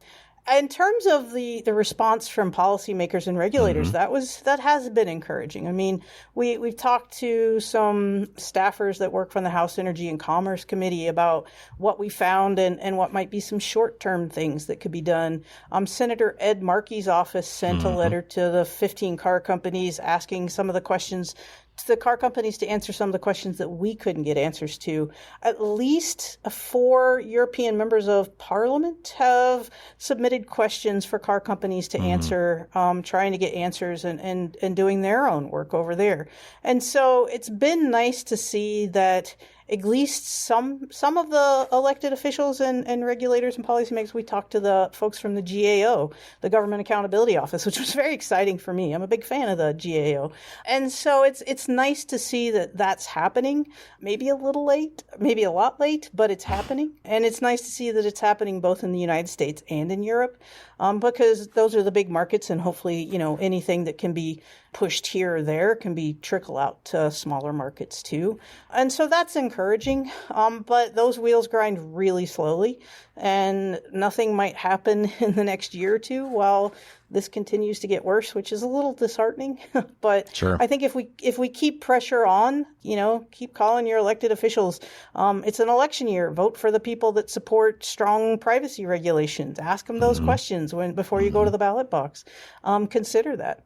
In terms of the response from policymakers and regulators, that has been encouraging. I mean, we've talked to some staffers that work from the House Energy and Commerce Committee about what we found and what might be some short-term things that could be done. Senator Ed Markey's office sent a letter to the 15 car companies asking some of the questions to the car companies to answer some of the questions that we couldn't get answers to. At least 4 European members of parliament have submitted questions for car companies to answer, trying to get answers and doing their own work over there. And so it's been nice to see that at least some of the elected officials and regulators and policymakers, we talked to the folks from the GAO, the Government Accountability Office, which was very exciting for me. I'm a big fan of the GAO. And so it's nice to see that that's happening. Maybe a little late, maybe a lot late, but it's happening. And it's nice to see that it's happening both in the United States and in Europe, because those are the big markets, and hopefully, anything that can be pushed here or there can be trickle out to smaller markets too. And so that's encouraging. But those wheels grind really slowly, and nothing might happen in the next year or two while this continues to get worse, which is a little disheartening. But sure. I think if we keep pressure on, keep calling your elected officials. It's an election year. Vote for the people that support strong privacy regulations. Ask them those questions before you go to the ballot box. Consider that.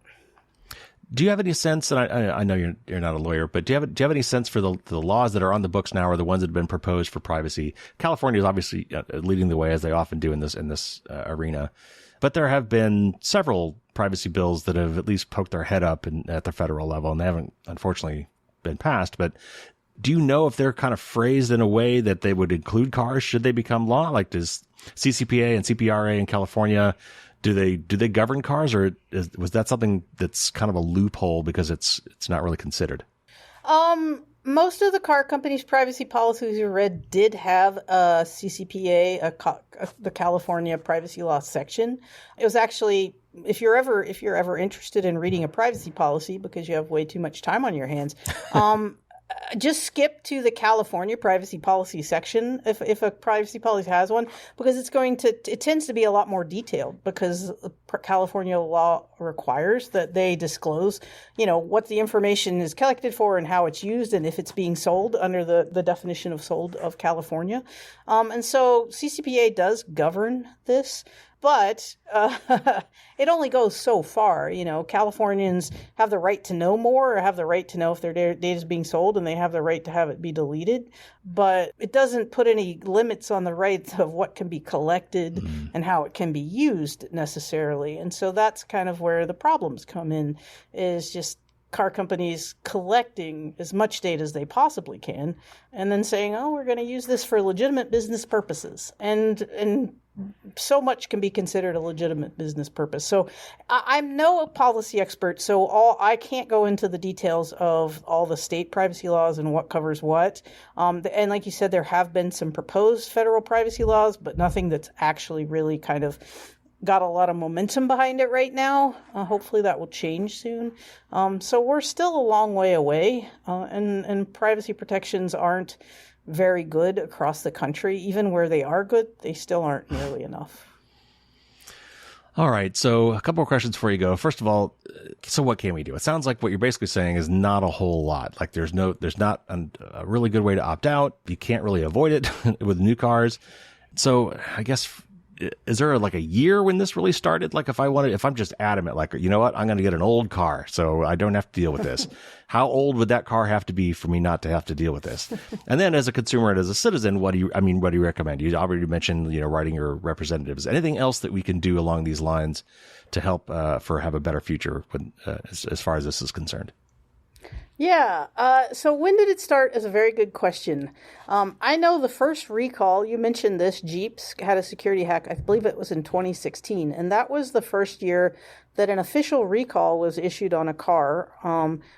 Do you have any sense, and I know you're not a lawyer, but do you have any sense for the laws that are on the books now or the ones that have been proposed for privacy? California is obviously leading the way, as they often do in this arena. But there have been several privacy bills that have at least poked their head up at the federal level, and they haven't, unfortunately, been passed. But do you know if they're kind of phrased in a way that they would include cars should they become law? Like, does CCPA and CPRA in California, do they govern cars, or was that something that's kind of a loophole because it's not really considered? Most of the car companies' privacy policies you read did have a CCPA, the California Privacy Law section. It was actually, if you're ever interested in reading a privacy policy because you have way too much time on your hands, just skip to the California privacy policy section if a privacy policy has one, because it tends to be a lot more detailed, because California law requires that they disclose, what the information is collected for and how it's used and if it's being sold under the definition of sold of California. And so CCPA does govern this. But it only goes so far. Californians have the right to know more, or have the right to know if their data is being sold, and they have the right to have it be deleted. But it doesn't put any limits on the rights of what can be collected and how it can be used necessarily. And so that's kind of where the problems come in, is just car companies collecting as much data as they possibly can and then saying, oh, we're going to use this for legitimate business purposes. And so much can be considered a legitimate business purpose. So I'm no policy expert, so I can't go into the details of all the state privacy laws and what covers what. And like you said, there have been some proposed federal privacy laws, but nothing that's actually really kind of got a lot of momentum behind it right now. Hopefully that will change soon. So we're still a long way away, and privacy protections aren't very good across the country. Even where they are good, they still aren't nearly enough. All right. So a couple of questions before you go. First of all, so what can we do? It sounds like what you're basically saying is not a whole lot. Like there's not a really good way to opt out. You can't really avoid it with new cars. So I guess, is there like a year when this really started? Like if I'm just adamant, like, you know what, I'm going to get an old car so I don't have to deal with this. How old would that car have to be for me not to have to deal with this? And then as a consumer and as a citizen, what do you recommend? You already mentioned, writing your representatives. Anything else that we can do along these lines to help have a better future as far as this is concerned? Yeah. So when did it start is a very good question. I know the first recall, you mentioned this, Jeep's had a security hack. I believe it was in 2016. And that was the first year that an official recall was issued on a car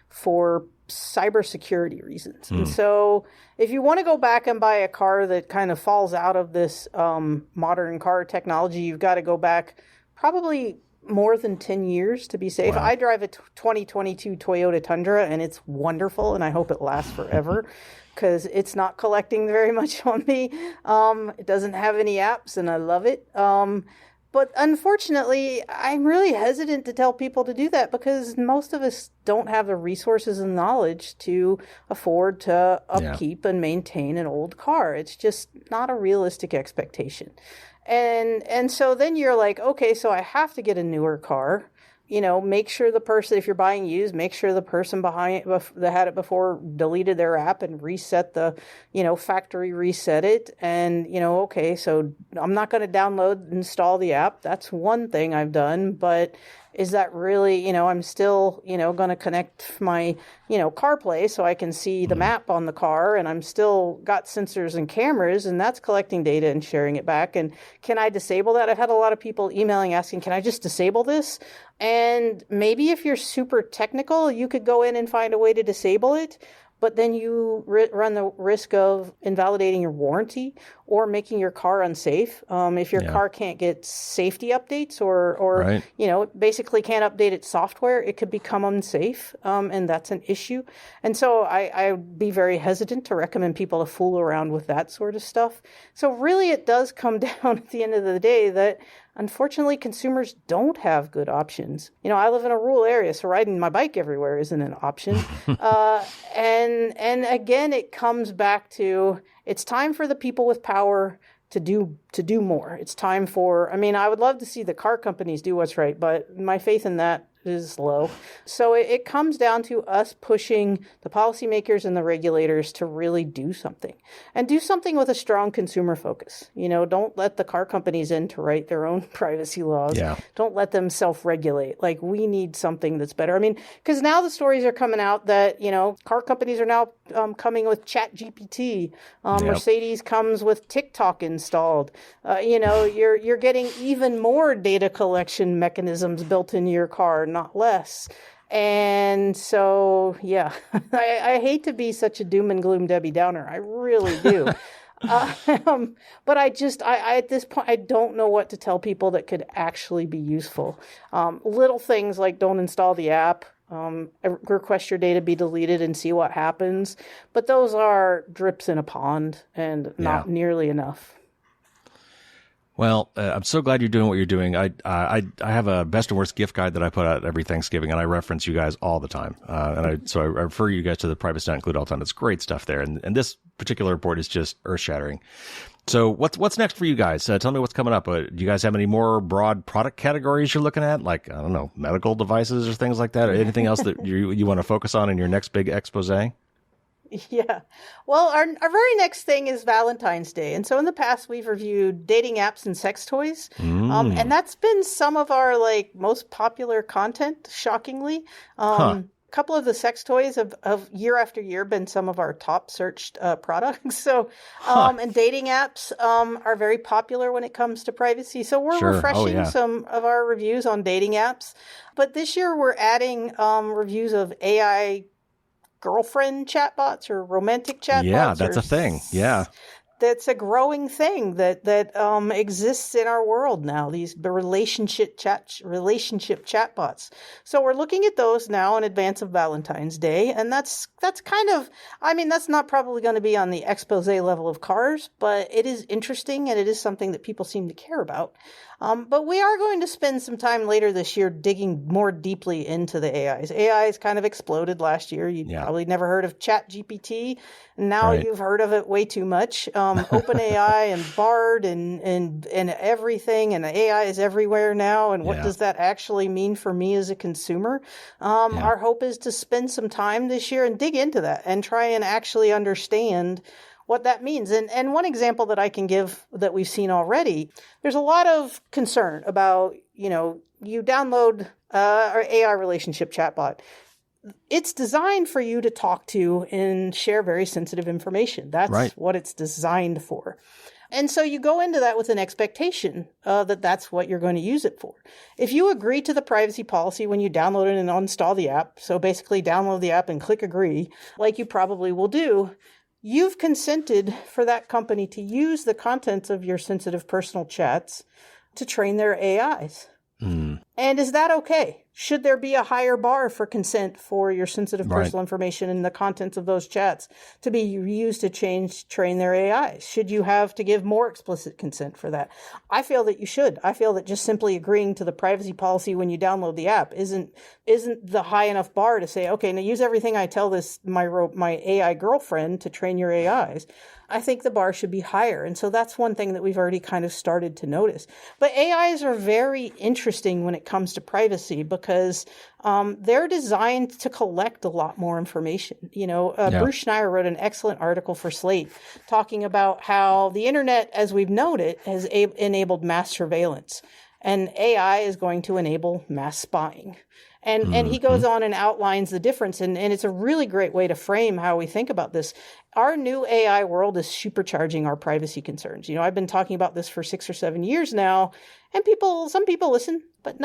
for cybersecurity reasons. And so if you want to go back and buy a car that kind of falls out of this modern car technology, you've got to go back probably more than 10 years to be safe. Wow. I drive a 2022 Toyota Tundra, and it's wonderful, and I hope it lasts forever because it's not collecting very much on me. It doesn't have any apps, and I love it. But unfortunately, I'm really hesitant to tell people to do that because most of us don't have the resources and knowledge to afford to upkeep and maintain an old car. It's just not a realistic expectation. And so then you're like, okay, so I have to get a newer car. Make sure the person, if you're buying used, make sure the person behind that had it before deleted their app and reset the, factory reset it. And, okay, so I'm not going to download, install the app. That's one thing I've done, but is that really, I'm still, going to connect my, CarPlay so I can see the map on the car, and I'm still got sensors and cameras, and that's collecting data and sharing it back. And can I disable that? I've had a lot of people emailing asking, can I just disable this? And maybe if you're super technical, you could go in and find a way to disable it. But then you run the risk of invalidating your warranty or making your car unsafe. If your car can't get safety updates or right. Basically can't update its software, it could become unsafe, and that's an issue. And so I would be very hesitant to recommend people to fool around with that sort of stuff. So really it does come down at the end of the day that unfortunately, consumers don't have good options. I live in a rural area, so riding my bike everywhere isn't an option. And again, it comes back to it's time for the people with power to do more. It's time for, I would love to see the car companies do what's right, but my faith in that is low. So it comes down to us pushing the policymakers and the regulators to really do something, and do something with a strong consumer focus. Don't let the car companies in to write their own privacy laws. Yeah. Don't let them self-regulate. Like, we need something that's better. I mean, because now the stories are coming out that, car companies are now coming with Chat GPT. Mercedes comes with TikTok installed. You're getting even more data collection mechanisms built into your car, not less. And so, yeah, I hate to be such a doom and gloom Debbie Downer. I really do. But I at this point, I don't know what to tell people that could actually be useful. Little things like don't install the app, request your data be deleted and see what happens. But those are drips in a pond and not nearly enough. Well, I'm so glad you're doing what you're doing. I have a best and worst gift guide that I put out every Thanksgiving, and I reference you guys all the time. So I refer you guys to the Privacy Not Included all the time. It's great stuff there. And this particular report is just earth-shattering. So what's next for you guys? Tell me what's coming up. Do you guys have any more broad product categories you're looking at? Like, I don't know, medical devices or things like that? Or anything else that you want to focus on in your next big expose? Yeah. Well, our very next thing is Valentine's Day. And so in the past, we've reviewed dating apps and sex toys. And that's been some of our most popular content, shockingly. A couple of the sex toys have year after year been some of our top searched products. So, and dating apps are very popular when it comes to privacy. So we're refreshing some of our reviews on dating apps. But this year we're adding reviews of AI girlfriend chatbots or romantic chatbots. Yeah, that's a thing. Yeah. That's a growing thing that exists in our world now, these relationship chatbots. So we're looking at those now in advance of Valentine's Day. And that's kind of, that's not probably going to be on the expose level of cars, but it is interesting and it is something that people seem to care about. But we are going to spend some time later this year digging more deeply into the AIs. AIs kind of exploded last year. You probably never heard of Chat GPT. Now you've heard of it way too much. OpenAI and Bard and everything, and AI is everywhere now. And what does that actually mean for me as a consumer? Our hope is to spend some time this year and dig into that and try and actually understand what that means. And one example that I can give that we've seen already, there's a lot of concern about, you download our AI relationship chatbot. It's designed for you to talk to and share very sensitive information. That's what it's designed for. And so you go into that with an expectation that that's what you're going to use it for. If you agree to the privacy policy when you download it and uninstall the app, so basically download the app and click agree, like you probably will do, you've consented for that company to use the contents of your sensitive personal chats to train their AIs. And is that okay? Should there be a higher bar for consent for your sensitive personal information and the contents of those chats to be used to train their AIs? Should you have to give more explicit consent for that? I feel that you should. I feel that just simply agreeing to the privacy policy when you download the app isn't the high enough bar to say, okay, now use everything I tell my AI girlfriend to train your AIs. I think the bar should be higher. And so that's one thing that we've already kind of started to notice. But AIs are very interesting when it comes to privacy because they're designed to collect a lot more information. Bruce Schneier wrote an excellent article for Slate talking about how the internet, as we've noted, has enabled mass surveillance. And AI is going to enable mass spying. And he goes on and outlines the difference. And it's a really great way to frame how we think about this. Our new AI world is supercharging our privacy concerns. I've been talking about this for 6 or 7 years now, and some people listen, but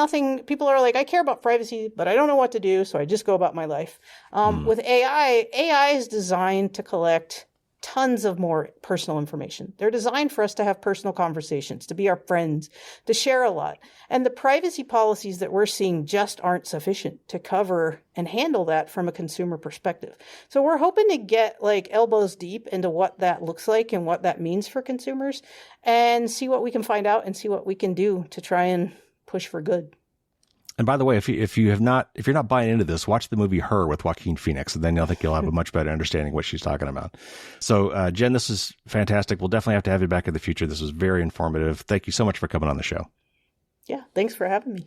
people are like, I care about privacy, but I don't know what to do, so I just go about my life. With AI is designed to collect tons of more personal information. They're designed for us to have personal conversations, to be our friends, to share a lot. And the privacy policies that we're seeing just aren't sufficient to cover and handle that from a consumer perspective. So we're hoping to get elbows deep into what that looks like and what that means for consumers and see what we can find out and see what we can do to try and push for good. And by the way, if you're not buying into this, watch the movie Her with Joaquin Phoenix, and then I think you'll have a much better understanding of what she's talking about. So, Jen, this is fantastic. We'll definitely have to have you back in the future. This was very informative. Thank you so much for coming on the show. Yeah, thanks for having me.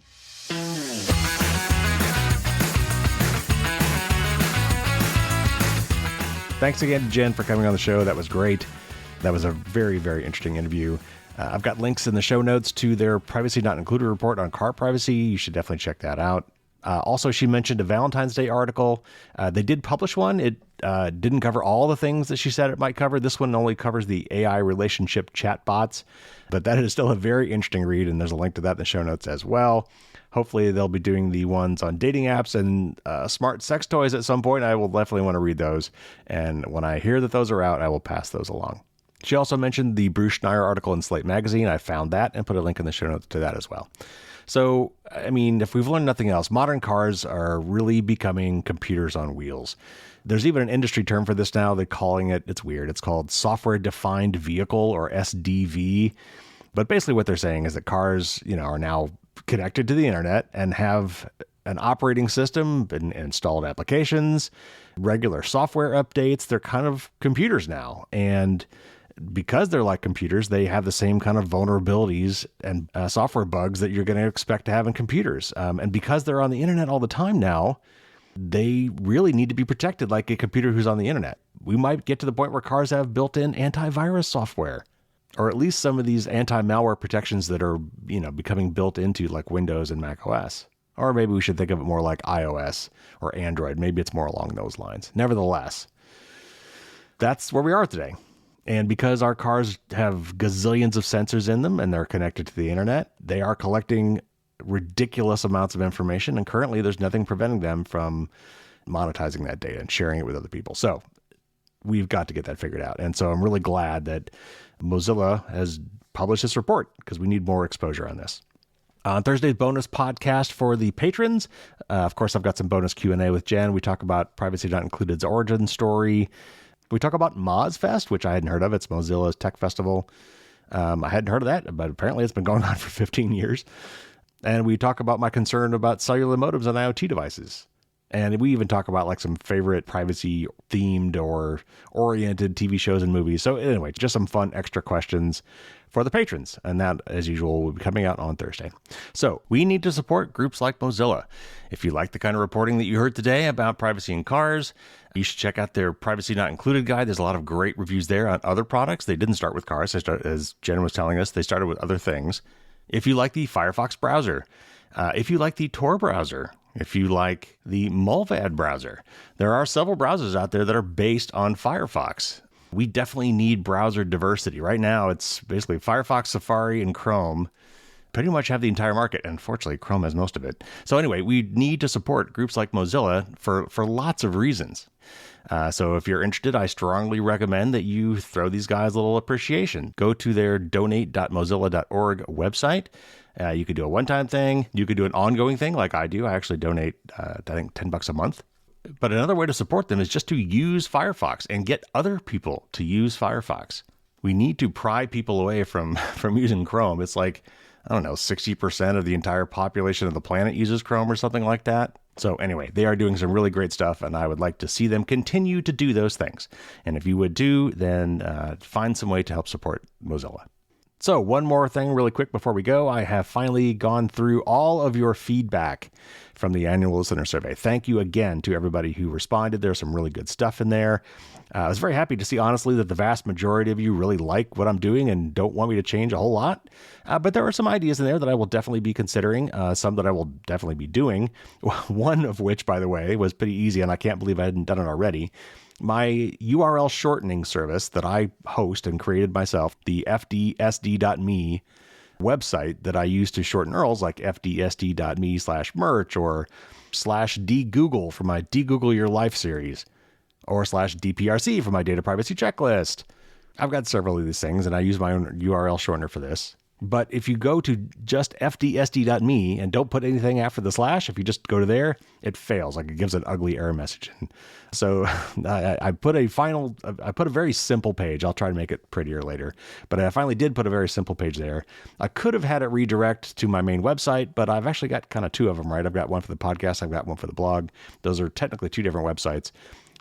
Thanks again to Jen for coming on the show. That was great. That was a very, very interesting interview. I've got links in the show notes to their Privacy Not Included report on car privacy. You should definitely check that out. Also, she mentioned a Valentine's Day article. They did publish one. It didn't cover all the things that she said it might cover. This one only covers the AI relationship chatbots, but that is still a very interesting read, and there's a link to that in the show notes as well. Hopefully, they'll be doing the ones on dating apps and smart sex toys at some point. I will definitely want to read those, and when I hear that those are out, I will pass those along. She also mentioned the Bruce Schneier article in Slate Magazine. I found that and put a link in the show notes to that as well. So, I mean, if we've learned nothing else, modern cars are really becoming computers on wheels. There's even an industry term for this now. They're calling it, it's weird, it's called software-defined vehicle, or SDV. But basically what they're saying is that cars, are now connected to the internet and have an operating system and installed applications, regular software updates. They're kind of computers now. And because they're like computers, they have the same kind of vulnerabilities and software bugs that you're going to expect to have in computers. And because they're on the internet all the time now, they really need to be protected like a computer who's on the internet. We might get to the point where cars have built-in antivirus software, or at least some of these anti-malware protections that are, becoming built into like Windows and Mac OS. Or maybe we should think of it more like iOS or Android. Maybe it's more along those lines. Nevertheless, that's where we are today. And because our cars have gazillions of sensors in them and they're connected to the internet, they are collecting ridiculous amounts of information. And currently there's nothing preventing them from monetizing that data and sharing it with other people. So we've got to get that figured out. And so I'm really glad that Mozilla has published this report, because we need more exposure on this. On Thursday's bonus podcast for the patrons, of course, I've got some bonus Q&A with Jen. We talk about Privacy Not Included's origin story. We talk about MozFest, which I hadn't heard of. It's Mozilla's tech festival. I hadn't heard of that, but apparently it's been going on for 15 years. And we talk about my concern about cellular modems on IoT devices. And we even talk about like some favorite privacy themed or oriented TV shows and movies. So anyway, just some fun extra questions for the patrons. And that, as usual, will be coming out on Thursday. So we need to support groups like Mozilla. If you like the kind of reporting that you heard today about privacy in cars, you should check out their Privacy Not Included guide. There's a lot of great reviews there on other products. They didn't start with cars. As Jen was telling us, they started with other things. If you like the Firefox browser, if you like the Tor browser, if you like the Mulvad browser, there are several browsers out there that are based on Firefox. We definitely need browser diversity. Right now, it's basically Firefox, Safari, and Chrome pretty much have the entire market. Unfortunately, Chrome has most of it. So anyway, we need to support groups like Mozilla for lots of reasons. So if you're interested, I strongly recommend that you throw these guys a little appreciation. Go to their donate.mozilla.org website. You could do a one-time thing. You could do an ongoing thing like I do. I actually donate, I think, $10 a month. But another way to support them is just to use Firefox and get other people to use Firefox. We need to pry people away from using Chrome. It's like, 60% of the entire population of the planet uses Chrome or something like that. So anyway, they are doing some really great stuff, and I would like to see them continue to do those things. And if you would too, then find some way to help support Mozilla. So one more thing really quick before we go. I have finally gone through all of your feedback from the annual listener survey. Thank you again to everybody who responded. There's some really good stuff in there. I was very happy to see, honestly, that the vast majority of you really like what I'm doing and don't want me to change a whole lot. But there are some ideas in there that I will definitely be considering, some that I will definitely be doing. One of which, by the way, was pretty easy, and I can't believe I hadn't done it already. My URL shortening service that I host and created myself, the fdsd.me website that I use to shorten URLs like fdsd.me/merch or /dgoogle for my Degoogle Your Life series or /dprc for my data privacy checklist. I've got several of these things and I use my own URL shortener for this. But if you go to just fdsd.me and don't put anything after the slash, if you just go to there, it fails. Like it gives an ugly error message. So I put a very simple page. I'll try to make it prettier later. But I finally did put a very simple page there. I could have had it redirect to my main website, but I've actually got kind of two of them, right? I've got one for the podcast. I've got one for the blog. Those are technically two different websites.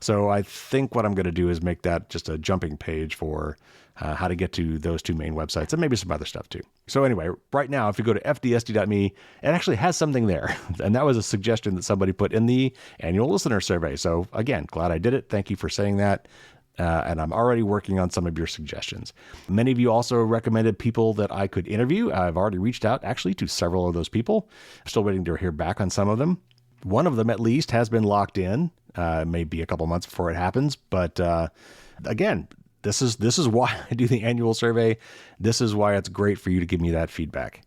So I think what I'm going to do is make that just a jumping page for how to get to those two main websites and maybe some other stuff too. So anyway, right now, if you go to fdsd.me, it actually has something there. And that was a suggestion that somebody put in the annual listener survey. So again, glad I did it. Thank you for saying that. And I'm already working on some of your suggestions. Many of you also recommended people that I could interview. I've already reached out actually to several of those people. I'm still waiting to hear back on some of them. One of them at least has been locked in. Maybe a couple months before it happens. But again, this is why I do the annual survey. This is why it's great for you to give me that feedback.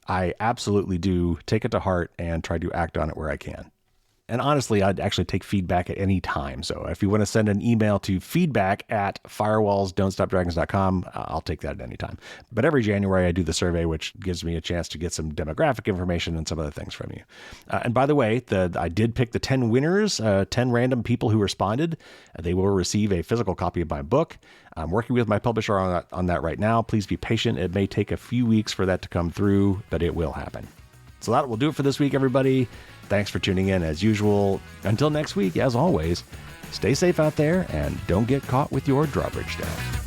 I absolutely do take it to heart and try to act on it where I can. And honestly, I'd actually take feedback at any time. So if you want to send an email to feedback@firewallsdon'tstopdragons.com, I'll take that at any time. But every January, I do the survey, which gives me a chance to get some demographic information and some other things from you. And by the way, I did pick the 10 winners, 10 random people who responded. They will receive a physical copy of my book. I'm working with my publisher on that right now. Please be patient. It may take a few weeks for that to come through, but it will happen. So that will do it for this week, everybody. Thanks for tuning in as usual. Until next week, as always, stay safe out there and don't get caught with your drawbridge down.